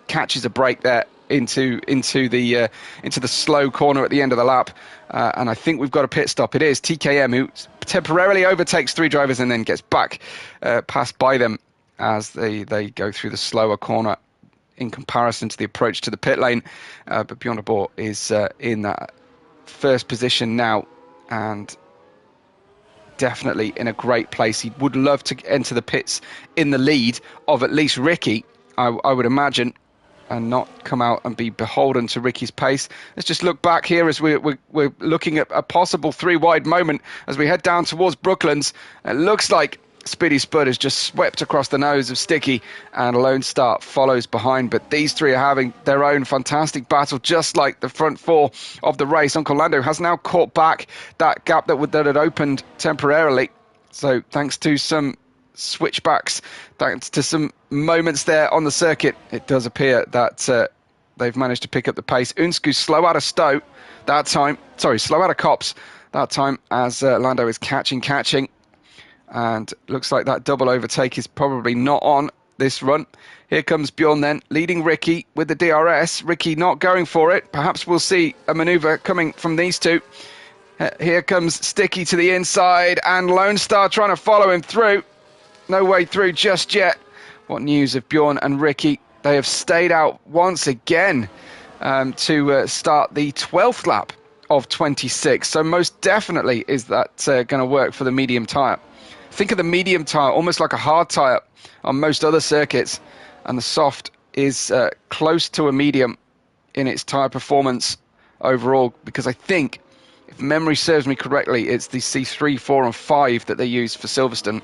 catches a break there into the slow corner at the end of the lap, and I think we've got a pit stop. It is TKM who temporarily overtakes 3 drivers and then gets back passed by them as they go through the slower corner in comparison to the approach to the pit lane. But Beyond a Bort is in that first position now, and definitely in a great place. He would love to enter the pits in the lead of at least Ricky, I would imagine, and not come out and be beholden to Ricky's pace. Let's just look back here as we're looking at a possible 3-wide moment as we head down towards Brooklands. It looks like Speedy Spud has just swept across the nose of Sticky, and Lone Star follows behind. But these three are having their own fantastic battle, just like the front 4 of the race. Uncle Lando has now caught back that gap that had opened temporarily. So thanks to some switchbacks, thanks to some moments there on the circuit, it does appear that they've managed to pick up the pace. Unsku slow out of Stowe that time. Slow out of Cops that time as Lando is catching. And looks like that double overtake is probably not on this run. Here comes Bjorn then, leading Ricky with the DRS. Ricky not going for it. Perhaps we'll see a manoeuvre coming from these two. Here comes Sticky to the inside, and Lone Star trying to follow him through. No way through just yet. What news of Bjorn and Ricky? They have stayed out once again to start the 12th lap of 26. So most definitely is that going to work for the medium tyre. Think of the medium tyre almost like a hard tyre on most other circuits, and the soft is close to a medium in its tyre performance overall, because I think, if memory serves me correctly, it's the C3, 4 and 5 that they use for Silverstone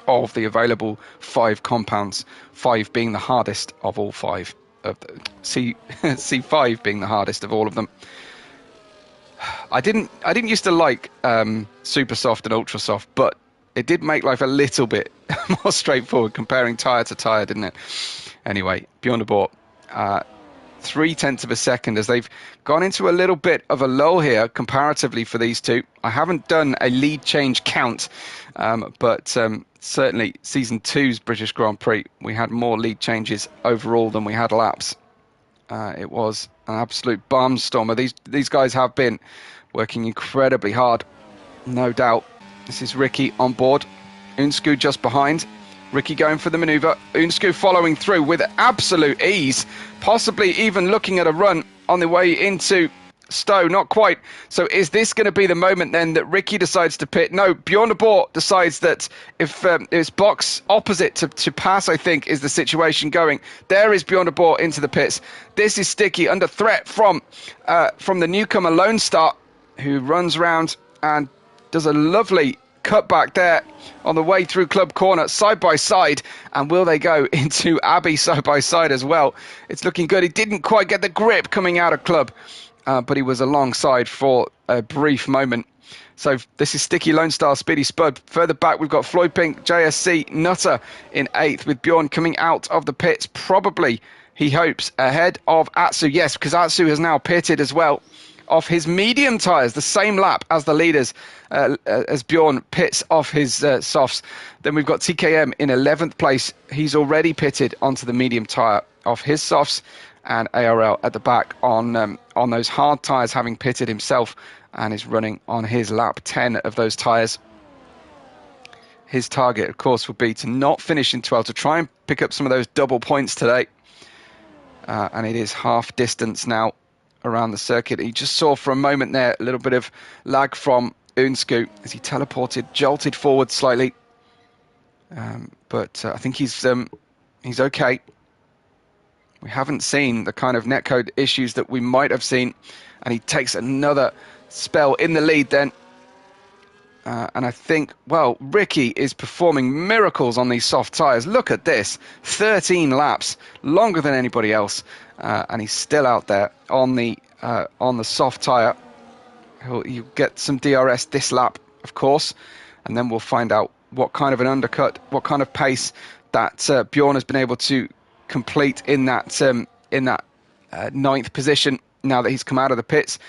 of the available 5 compounds, 5 being the hardest of all 5 of the C5 being the hardest of all of them. I didn't used to like super soft and ultra soft, but it did make life a little bit more straightforward comparing tyre to tyre, didn't it? Anyway, Beyond a Bort, 0.3 of a second as they've gone into a little bit of a lull here comparatively for these two. I haven't done a lead change count, but certainly Season 2's British Grand Prix, we had more lead changes overall than we had laps. It was an absolute barnstormer. These guys have been working incredibly hard, no doubt. This is Ricky on board. Unsku just behind. Ricky going for the manoeuvre. Unsku following through with absolute ease. Possibly even looking at a run on the way into Stowe. Not quite. So is this going to be the moment then that Ricky decides to pit? No, Beyond a Bort decides that if it's box opposite to pass, I think, is the situation going. There is Beyond a Bort into the pits. This is Sticky under threat from the newcomer Lone Star, who runs round and does a lovely cut back there on the way through Club Corner, side by side, and will they go into Abbey side by side as well? It's looking good. He didn't quite get the grip coming out of Club, but he was alongside for a brief moment. So this is Sticky Lone Star, Speedy Spud. Further back, we've got Floyd Pink, JSC, Nutter in 8th, with Bjorn coming out of the pits, probably, he hopes, ahead of Atsu. Yes, because Atsu has now pitted as well off his medium tyres, the same lap as the leaders, as Bjorn pits off his softs. Then we've got TKM in 11th place. He's already pitted onto the medium tyre off his softs, and ARL at the back on those hard tyres, having pitted himself, and is running on his lap 10 of those tyres. His target, of course, would be to not finish in 12th, to try and pick up some of those double points today. And it is half distance now around the circuit. He just saw for a moment there a little bit of lag from Unsku as he jolted forward slightly. But I think he's okay. We haven't seen the kind of netcode issues that we might have seen, and he takes another spell in the lead then. And I think, well, Ricky is performing miracles on these soft tyres. Look at this, 13 laps, longer than anybody else, and he's still out there on the soft tyre. He'll get some DRS this lap, of course, and then we'll find out what kind of an undercut, what kind of pace that Bjorn has been able to complete in that 9th position now that he's come out of the pits.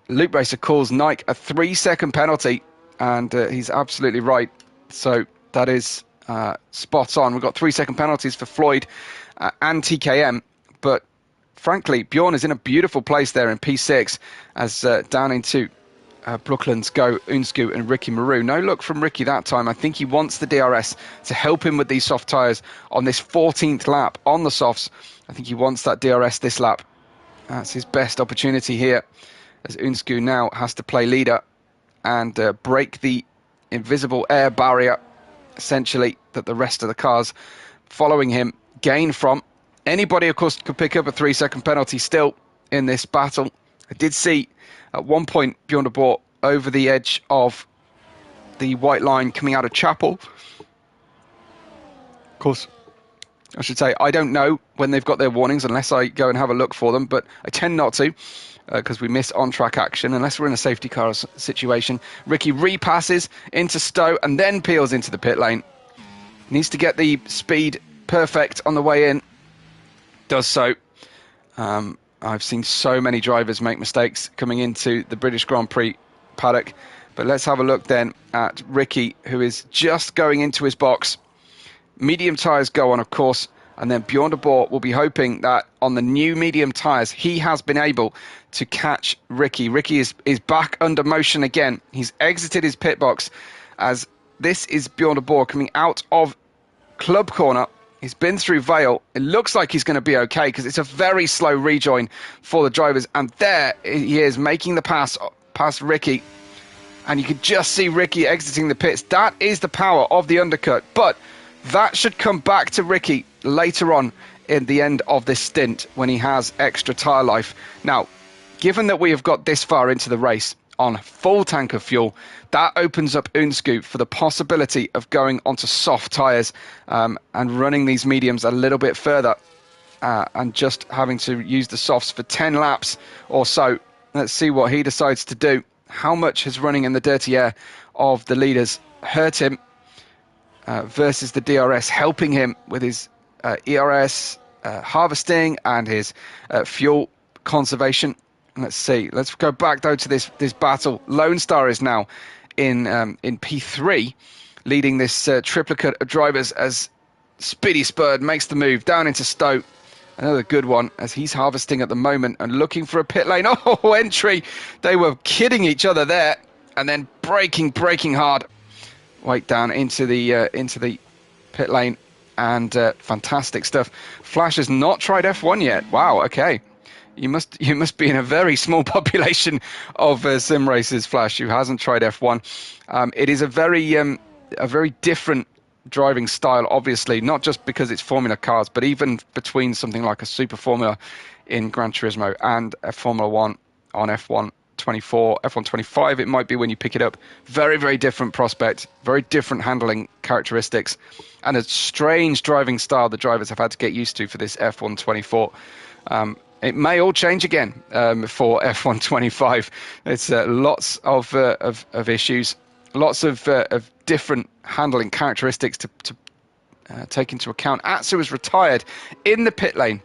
Loop Racer calls Nike a 3-second penalty, and he's absolutely right. So that is spot on. We've got 3-second penalties for Floyd and TKM, but frankly, Bjorn is in a beautiful place there in P6 as down into Brooklands go Unsku and Ricky Maru. No look from Ricky that time. I think he wants the DRS to help him with these soft tyres on this 14th lap on the softs. I think he wants that DRS this lap. That's his best opportunity here, as Unsku now has to play leader and break the invisible air barrier, essentially, that the rest of the cars following him gain from. Anybody, of course, could pick up a 3-second penalty still in this battle. I did see at one point Bjorn de Boer over the edge of the white line coming out of Chapel. Of course, I should say, I don't know when they've got their warnings unless I go and have a look for them, but I tend not to, because we miss on-track action unless we're in a safety car situation. Ricky repasses into Stowe and then peels into the pit lane. Needs to get the speed perfect on the way in. Does so. I've seen so many drivers make mistakes coming into the British Grand Prix paddock. But let's have a look then at Ricky, who is just going into his box. Medium tyres go on, of course, and then Bjorn de Boer will be hoping that on the new medium tyres, he has been able to catch Ricky. Ricky is back under motion again. He's exited his pit box as this is Bjorn de Boer coming out of Club Corner. He's been through Vale. It looks like he's going to be okay because it's a very slow rejoin for the drivers. And there he is making the pass past Ricky. And you can just see Ricky exiting the pits. That is the power of the undercut. But that should come back to Ricky later on in the end of this stint when he has extra tyre life. Now, given that we have got this far into the race on full tank of fuel, that opens up Unsku for the possibility of going onto soft tyres and running these mediums a little bit further and just having to use the softs for 10 laps or so. Let's see what he decides to do. How much has running in the dirty air of the leaders hurt him versus the DRS helping him with his ERS harvesting and his fuel conservation. Let's see. Let's go back, though, to this battle. Lone Star is now in P3, leading this triplicate of drivers as Speedy Spurd makes the move down into Stowe. Another good one as he's harvesting at the moment and looking for a pit lane. Oh, entry. They were kidding each other there and then braking hard. Right down into the pit lane and fantastic stuff. Flash has not tried F1 yet. Wow, okay. You must be in a very small population of sim racers, Flash, who hasn't tried F1. It is a very different driving style, obviously, not just because it's Formula cars, but even between something like a Super Formula in Gran Turismo and a Formula One on F1. F124, F125, it might be when you pick it up. Very, very different prospect, very different handling characteristics, and a strange driving style the drivers have had to get used to for this F124. It may all change again for F125. It's lots of issues, lots of different handling characteristics to take into account. Atsu has retired in the pit lane,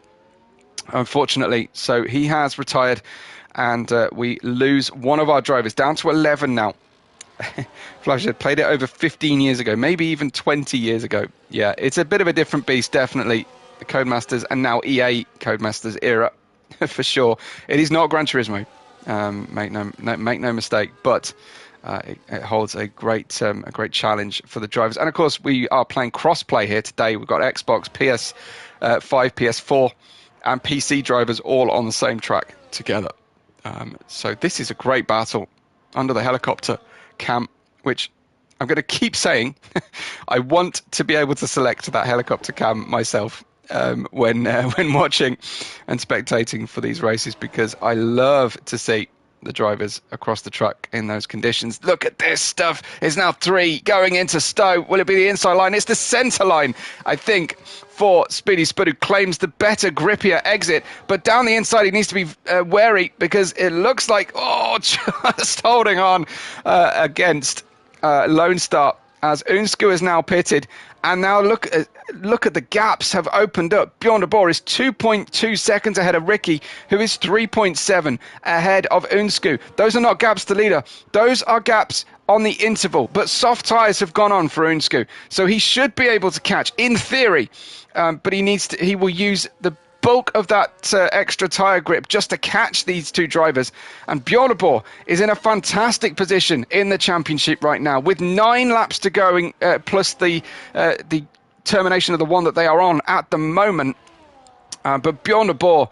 unfortunately, so he has retired, and we lose one of our drivers, down to 11 now. Flash had played it over 15 years ago, maybe even 20 years ago. Yeah, it's a bit of a different beast, definitely. The Codemasters and now EA Codemasters era, for sure. It is not Gran Turismo, make no mistake, but it holds a great challenge for the drivers. And of course, we are playing cross-play here today. We've got Xbox, PS5, PS4, and PC drivers all on the same track together. So this is a great battle under the helicopter cam, which I'm going to keep saying. I want to be able to select that helicopter cam myself when watching and spectating for these races, because I love to see the drivers across the track in those conditions. Look at this stuff. It's now 3 going into Stowe. Will it be the inside line? It's the centre line, I think, for Speedy Spud, who claims the better, grippier exit. But down the inside, he needs to be wary, because it looks like, just holding on against Lone Star, as Unsku is now pitted. And now look at the gaps have opened up. Bjorn de Boer is 2.2 seconds ahead of Ricky, who is 3.7 ahead of Unsku. Those are not gaps to leader. Those are gaps on the interval. But soft tyres have gone on for Unsku, so he should be able to catch, in theory. But he will use the bulk of that extra tyre grip just to catch these two drivers. And Bjorn de Boer is in a fantastic position in the championship right now, with 9 laps to go, plus the termination of the one that they are on at the moment. But Bjorn de Boer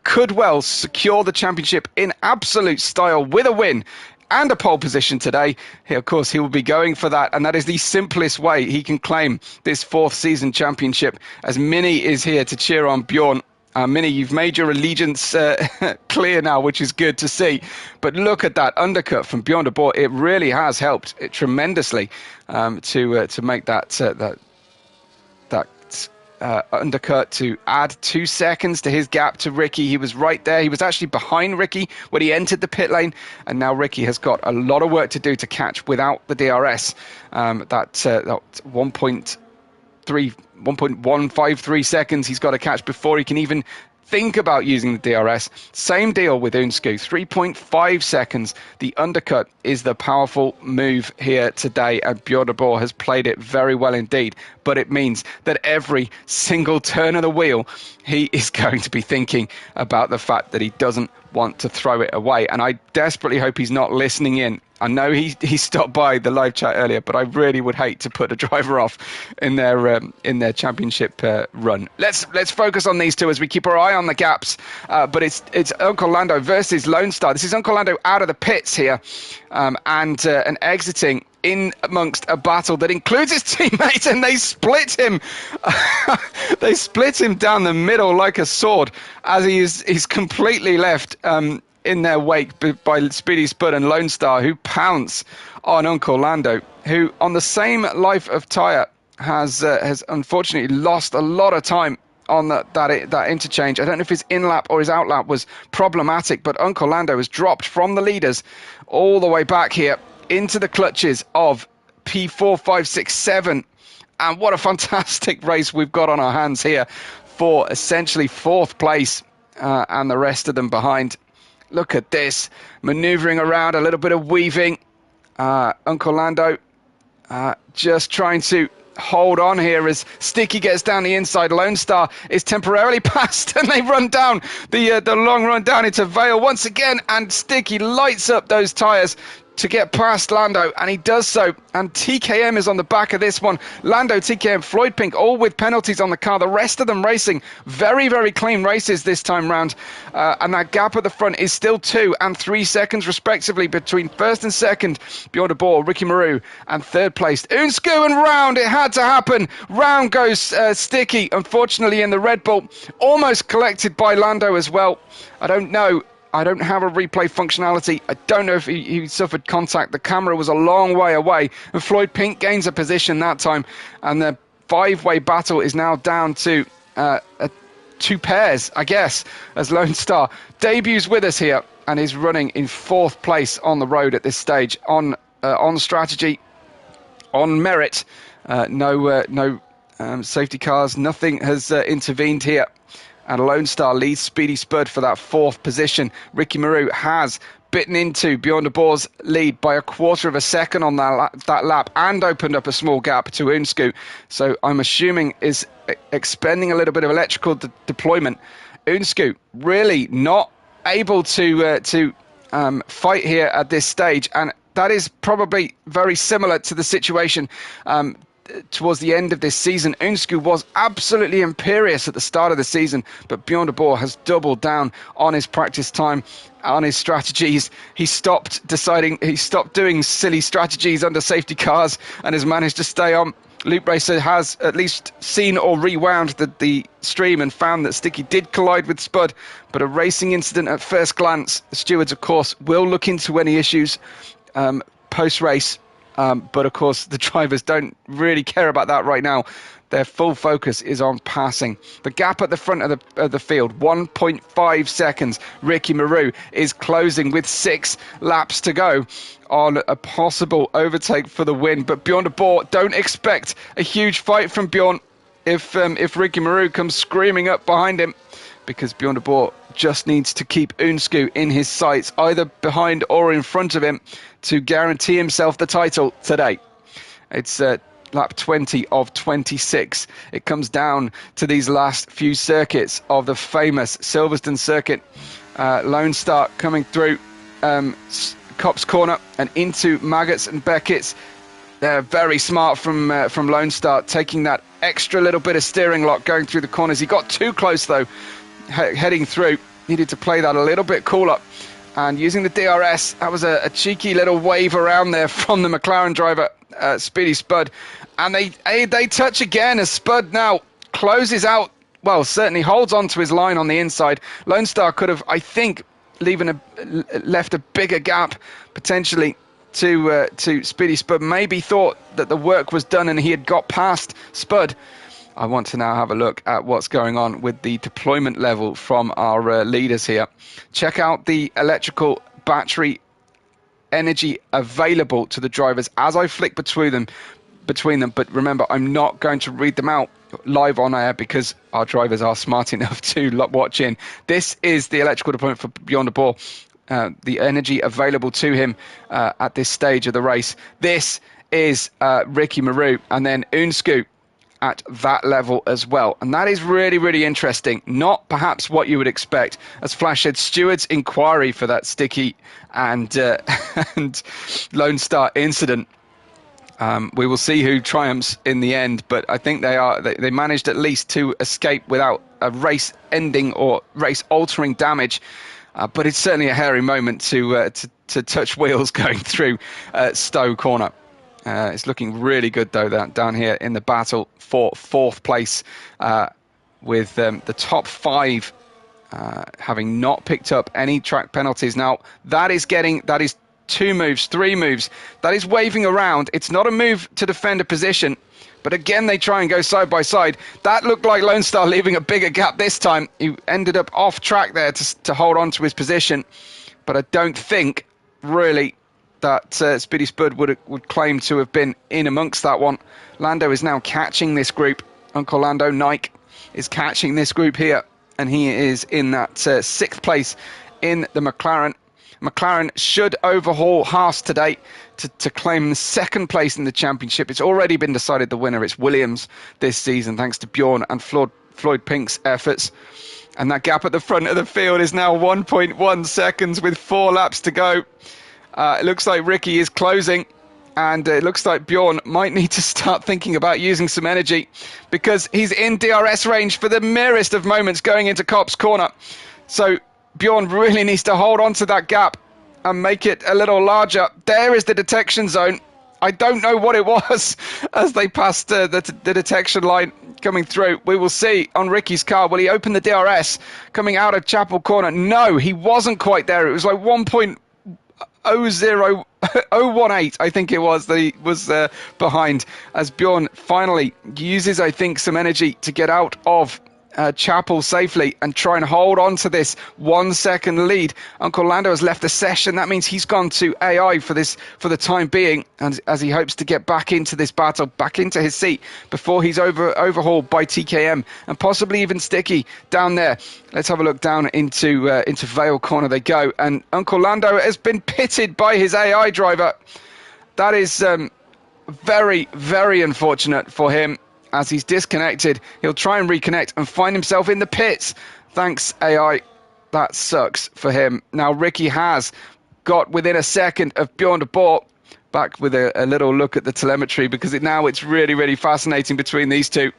could well secure the championship in absolute style with a win and a pole position today. Of course, he will be going for that, and that is the simplest way he can claim this 4th season championship, as Mini is here to cheer on Bjorn. Mini, you've made your allegiance clear now, which is good to see. But look at that undercut from Bjorn de Boer. It really has helped tremendously to make that undercut to add 2 seconds to his gap to Ricky. He was right there. He was actually behind Ricky when he entered the pit lane, and now Ricky has got a lot of work to do to catch without the DRS. That 1.153 seconds he's got to catch before he can even think about using the DRS. Same deal with Unsku, 3.5 seconds. The undercut is the powerful move here today, and Bjorn de Boer has played it very well indeed. But it means that every single turn of the wheel, he is going to be thinking about the fact that he doesn't want to throw it away. And I desperately hope he's not listening in. I know he stopped by the live chat earlier, but I really would hate to put a driver off in their championship run. Let's focus on these two as we keep our eye on the gaps. But it's Uncle Lando versus Lone Star. This is Uncle Lando out of the pits here, and exiting in amongst a battle that includes his teammates, and they split him. They split him down the middle like a sword, as he's completely left in their wake by Speedy Spud and Lone Star, who pounce on Uncle Lando, who on the same life of tyre has unfortunately lost a lot of time on that interchange. I don't know if his in-lap or his out-lap was problematic, but Uncle Lando has dropped from the leaders all the way back here into the clutches of P4, 5, 6, 7. And what a fantastic race we've got on our hands here for essentially 4th place and the rest of them behind. Look at this, manoeuvring around, a little bit of weaving. Uncle Lando just trying to hold on here as Sticky gets down the inside. Lone Star is temporarily passed, and they run down the long run down into Vale once again, and Sticky lights up those tyres to get past Lando, and he does so. And TKM is on the back of this one. Lando, TKM, Floyd Pink, all with penalties on the car. The rest of them racing very, very clean races this time round. And that gap at the front is still 2 and 3 seconds, respectively, between first and second. Bjorn de Boer, Ricky Maru, and third placed Unsku, and round. It had to happen. Round goes Sticky, unfortunately, in the Red Bull. Almost collected by Lando as well. I don't know. I don't have a replay functionality. I don't know if he suffered contact. The camera was a long way away, and Floyd Pink gains a position that time, and the 5-way battle is now down to 2 pairs, I guess, as Lone Star debuts with us here and is running in 4th place on the road at this stage, on strategy, on merit. No safety cars, nothing has intervened here. And Lone Star leads Speedy Spud for that 4th position. Ricky Marou has bitten into Bjorn de Boer's lead by 1/4 of a second on that lap and opened up a small gap to Unscoot. So I'm assuming is expending a little bit of electrical deployment. Unscoot really not able to fight here at this stage, and that is probably very similar to the situation towards the end of this season. Unscoot was absolutely imperious at the start of the season, but Bjorn de Boer has doubled down on his practice time, on his strategies. He stopped doing silly strategies under safety cars and has managed to stay on. Loop Racer has at least seen or rewound the stream and found that Sticky did collide with Spud, but a racing incident at first glance. The stewards, of course, will look into any issues post-race. But of course, the drivers don't really care about that right now. Their full focus is on passing. The gap at the front of the field, 1.5 seconds. Ricky Marou is closing with 6 laps to go on a possible overtake for the win. But Bjorn de Boer, don't expect a huge fight from Bjorn if Ricky Marou comes screaming up behind him, because Bjorn de Boer just needs to keep Unscoot in his sights, either behind or in front of him, to guarantee himself the title today. It's lap 20 of 26. It comes down to these last few circuits of the famous Silverstone circuit. Lone Star coming through Copse Corner and into Maggots and Beckett's. They're very smart from Lone Star, taking that extra little bit of steering lock going through the corners. He got too close though, heading through. Needed to play that a little bit cooler. And using the DRS, that was a cheeky little wave around there from the McLaren driver, Speedy Spud. And they touch again as Spud now closes out, well, certainly holds on to his line on the inside. Lone Star could have, I think, left a bigger gap, potentially, to Speedy Spud. Maybe thought that the work was done and he had got past Spud. I want to now have a look at what's going on with the deployment level from our leaders here. Check out the electrical battery energy available to the drivers as I flick between them. But remember, I'm not going to read them out live on air because our drivers are smart enough to watch in. This is the electrical deployment for Bjorn de Boer. The energy available to him at this stage of the race. This is Ricky Marou, and then Unscoot at that level as well. And that is really, really interesting. Not perhaps what you would expect. As Flash said, Stewart's inquiry for that Sticky and Lone Star incident. We will see who triumphs in the end, but I think they managed at least to escape without a race ending or race altering damage. But it's certainly a hairy moment to touch wheels going through Stowe Corner. It's looking really good, though, down here in the battle for 4th place, with the top 5 having not picked up any track penalties. Now, that is 2 moves, 3 moves. That is waving around. It's not a move to defend a position, but again, they try and go side by side. That looked like Lone Star leaving a bigger gap this time. He ended up off track there to hold on to his position, but I don't think, really, that Speedy Spud would claim to have been in amongst that one. Lando is now catching this group. Uncle Lando Nike is catching this group here, and he is in that 6th place in the McLaren. McLaren should overhaul Haas today to claim the 2nd place in the championship. It's already been decided the winner. It's Williams this season, thanks to Bjorn and Floyd Pink's efforts. And that gap at the front of the field is now 1.1 seconds with 4 laps to go. It looks like Ricky is closing, and it looks like Bjorn might need to start thinking about using some energy, because he's in DRS range for the merest of moments going into Copse Corner. So Bjorn really needs to hold on to that gap and make it a little larger. There is the detection zone. I don't know what it was as they passed the detection line. coming through. We will see on Ricky's car. Will he open the DRS coming out of Chapel Corner? No, he wasn't quite there. It was like 1.018, I think it was, that he was behind, as Bjorn finally uses, I think, some energy to get out of Chapel safely and try and hold on to this 1 second lead. Uncle Lando has left the session. That means he's gone to AI for the time being, and as he hopes to get back into this battle, back into his seat before he's overhauled by TKM and possibly even Sticky down there. Let's have a look down into Vale Corner they go, and Uncle Lando has been pitted by his AI driver. That is very, very unfortunate for him. As he's disconnected, he'll try and reconnect and find himself in the pits. Thanks, AI. That sucks for him. Now, Ricky has got within a second of Bjorn de Boer. Back with a little look at the telemetry, because it's really, really fascinating between these two,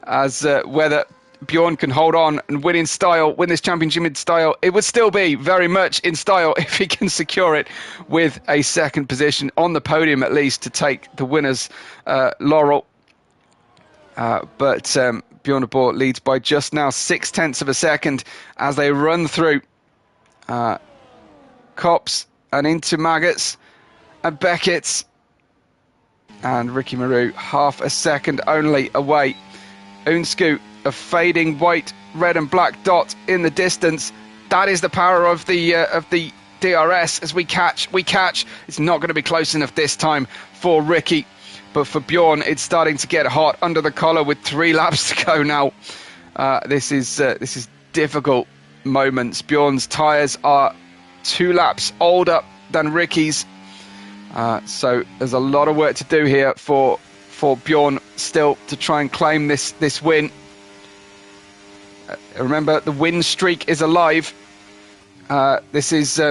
as whether Bjorn can hold on and win in style, win this championship in style. It would still be very much in style if he can secure it with a second position on the podium, at least, to take the winner's laurel. But Bjorn de Boer leads by just now 0.6 of a second as they run through Copse and into Maggots and Beckett's, and Ricky Maru half a second only away. Unsku, a fading white, red and black dot in the distance. That is the power of the DRS. As we catch. It's not going to be close enough this time for Ricky. But for Bjorn, it's starting to get hot under the collar with 3 laps to go now. This is difficult moments. Bjorn's tyres are 2 laps older than Ricky's. So there's a lot of work to do here for Bjorn still to try and claim this win. Remember, the win streak is alive. This is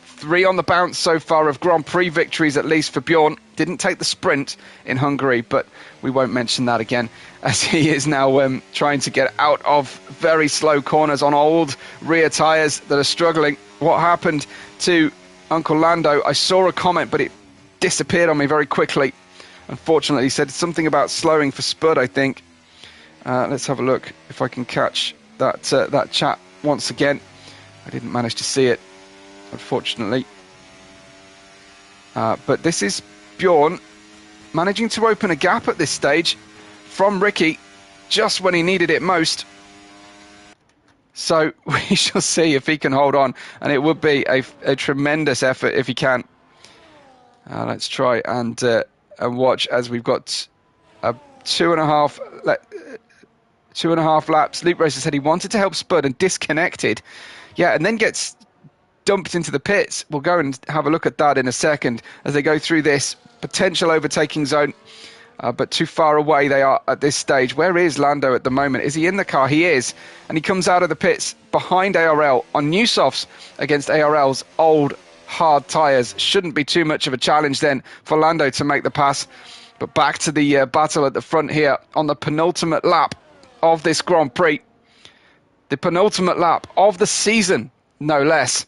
3 on the bounce so far of Grand Prix victories, at least for Bjorn. Didn't take the sprint in Hungary, but we won't mention that again, as he is now trying to get out of very slow corners on old rear tyres that are struggling. What happened to Uncle Lando? I saw a comment, but it disappeared on me very quickly. Unfortunately, he said something about slowing for Spud, I think. Let's have a look if I can catch that chat once again. I didn't manage to see it, unfortunately. But this is Bjorn managing to open a gap at this stage from Ricky just when he needed it most. So we shall see if he can hold on, and it would be a tremendous effort if he can. Let's try and watch as we've got 2.5 laps. Luke Racer said he wanted to help Spud and disconnected. Yeah, and then gets dumped into the pits. We'll go and have a look at that in a second as they go through this potential overtaking zone. But too far away they are at this stage. Where is Lando at the moment? Is he in the car? He is. And he comes out of the pits behind ARL on new softs against ARL's old hard tyres. Shouldn't be too much of a challenge then for Lando to make the pass. But back to the battle at the front here on the penultimate lap of this Grand Prix. The penultimate lap of the season, no less.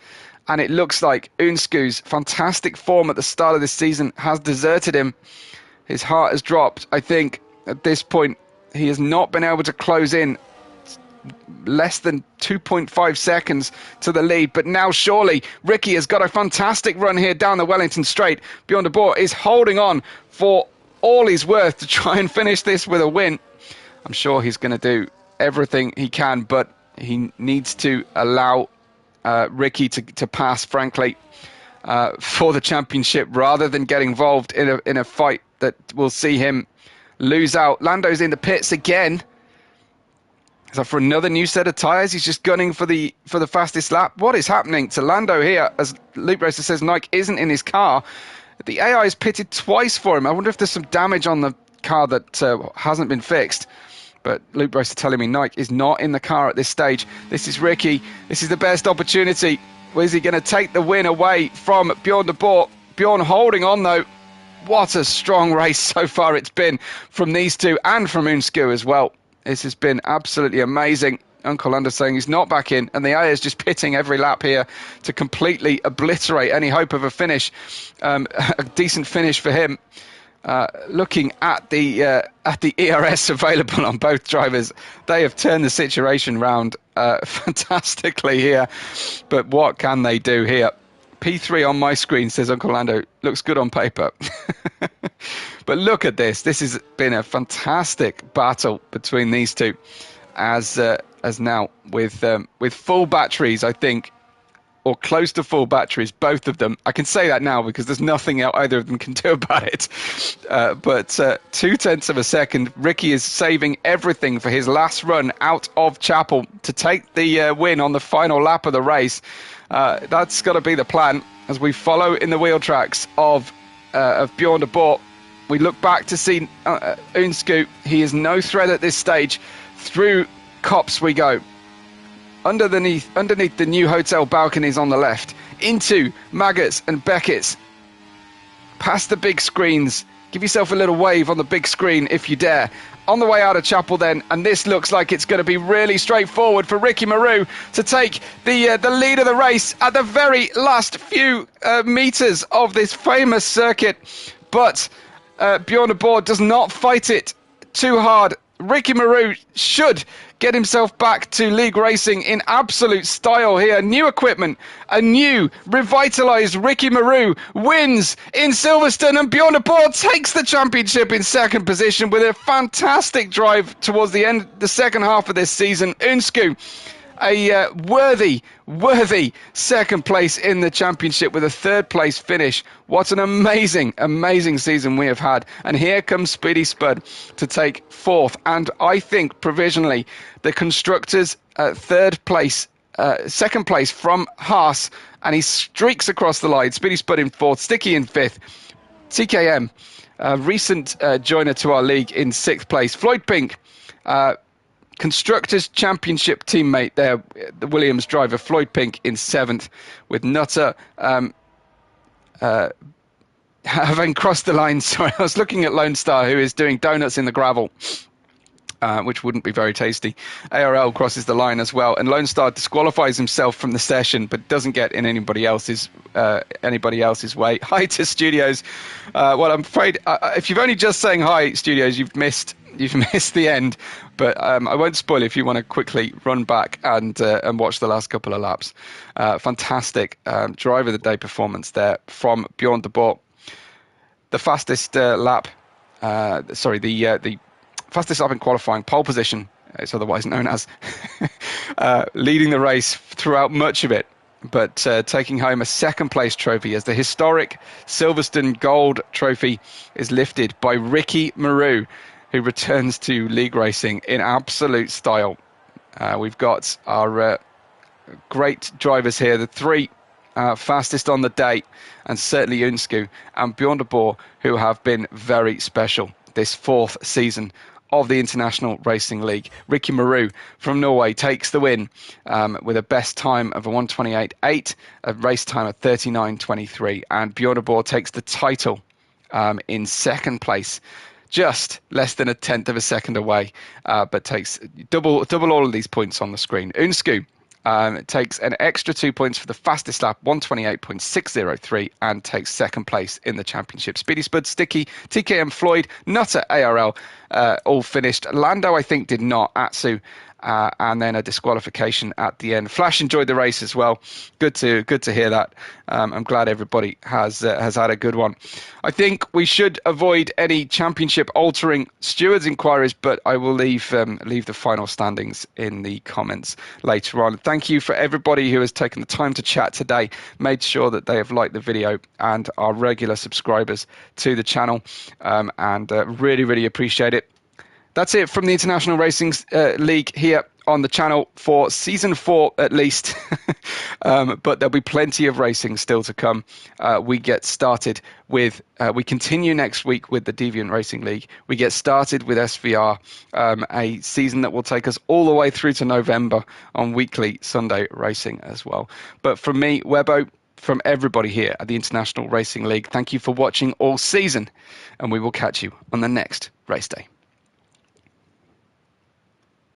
And it looks like Unsku's fantastic form at the start of this season has deserted him. His heart has dropped. I think at this point he has not been able to close in less than 2.5 seconds to the lead. But now surely Ricky has got a fantastic run here down the Wellington Straight. Bjorn de Boer is holding on for all he's worth to try and finish this with a win. I'm sure he's going to do everything he can, but he needs to allow Ricky to pass, frankly, for the championship, rather than get involved in a fight that will see him lose out. Lando's in the pits again. So for another new set of tyres, he's just gunning for the fastest lap. What is happening to Lando here? As Luke Racer says, Nike isn't in his car. The AI is pitted twice for him. I wonder if there's some damage on the car that hasn't been fixed. But Luke Racer telling me Nike is not in the car at this stage. This is Ricky. This is the best opportunity. Is he going to take the win away from Bjorn de Boer? Bjorn holding on, though. What a strong race so far it's been from these two, and from Unsku as well. This has been absolutely amazing. Uncle Lando saying he's not back in, and the AI is just pitting every lap here to completely obliterate any hope of a finish, a decent finish for him. looking at the ERS available on both drivers, they have turned the situation round fantastically here. But what can they do here? P3 on my screen, says Uncle Lando, looks good on paper. But look at this. This has been a fantastic battle between these two, as now with full batteries, I think, or close to full batteries, both of them. I can say that now because there's nothing either of them can do about it. But 0.2 of a second, Ricky is saving everything for his last run out of Chapel to take the win on the final lap of the race. That's got to be the plan as we follow in the wheel tracks of Bjorn de Boer. We look back to see Unscoot. He is no threat at this stage. Through Copse we go. Underneath the new hotel balconies on the left. Into Maggots and Beckett's. Past the big screens. Give yourself a little wave on the big screen if you dare. On the way out of Chapel then, and this looks like it's going to be really straightforward for Ricky Marou to take the lead of the race at the very last few metres of this famous circuit. But Bjorn de Boer does not fight it too hard. Ricky Marou should get himself back to league racing in absolute style here. New equipment, a new revitalised Ricky Marou wins in Silverstone, and Bjorn de Boer takes the championship in second position with a fantastic drive towards the second half of this season. Unscoot, a worthy second place in the championship with a third place finish. What an amazing season we have had. And here comes Speedy Spud to take fourth, and I think provisionally the constructors second place from Haas, and he streaks across the line. Speedy Spud in fourth, Sticky in fifth, TKM, recent joiner to our league, in sixth place. Floyd Pink, Constructors' Championship teammate there, the Williams driver, Floyd Pink, in seventh, with Nutter having crossed the line. Sorry, I was looking at Lone Star, who is doing donuts in the gravel, which wouldn't be very tasty. ARL crosses the line as well, and Lone Star disqualifies himself from the session, but doesn't get in anybody else's way. Hi to Studios. Well, I'm afraid if you've only just saying hi, Studios, you've missed the end, but I won't spoil if you want to quickly run back and watch the last couple of laps. Fantastic driver of the day performance there from Bjorn de Boer. The fastest lap, the fastest lap in qualifying, pole position, it's otherwise known as, leading the race throughout much of it, but taking home a second place trophy as the historic Silverstone Gold Trophy is lifted by Ricky Marou, who returns to league racing in absolute style. We've got our great drivers here, the three fastest on the day, and certainly Unscoot and Bjorn de Boer, who have been very special this fourth season of the International Racing League. Ricky Marou from Norway takes the win with a best time of a 1:28.8, a race time of 39:23, and Bjorn de Boer takes the title in second place, just less than 1/10 of a second away, but takes double all of these points on the screen. Unscoot takes an extra 2 points for the fastest lap, 1:28.603, and takes second place in the championship. Speedy Spud, Sticky, TKM, Floyd, Nutter, ARL, all finished. Lando, I think, did not. Atsu, and then a disqualification at the end. Flash enjoyed the race as well. Good to hear that. I'm glad everybody has had a good one. I think we should avoid any championship altering stewards inquiries, but I will leave the final standings in the comments later on. Thank you for everybody who has taken the time to chat today, made sure that they have liked the video and are regular subscribers to the channel, and really appreciate it. That's it from the International Racing League here on the channel for season 4 at least. But there'll be plenty of racing still to come. We continue next week with the Deviant Racing League. We get started with SVR, a season that will take us all the way through to November on weekly Sunday racing as well. But from me, Webbo, from everybody here at the International Racing League, thank you for watching all season, and we will catch you on the next race day.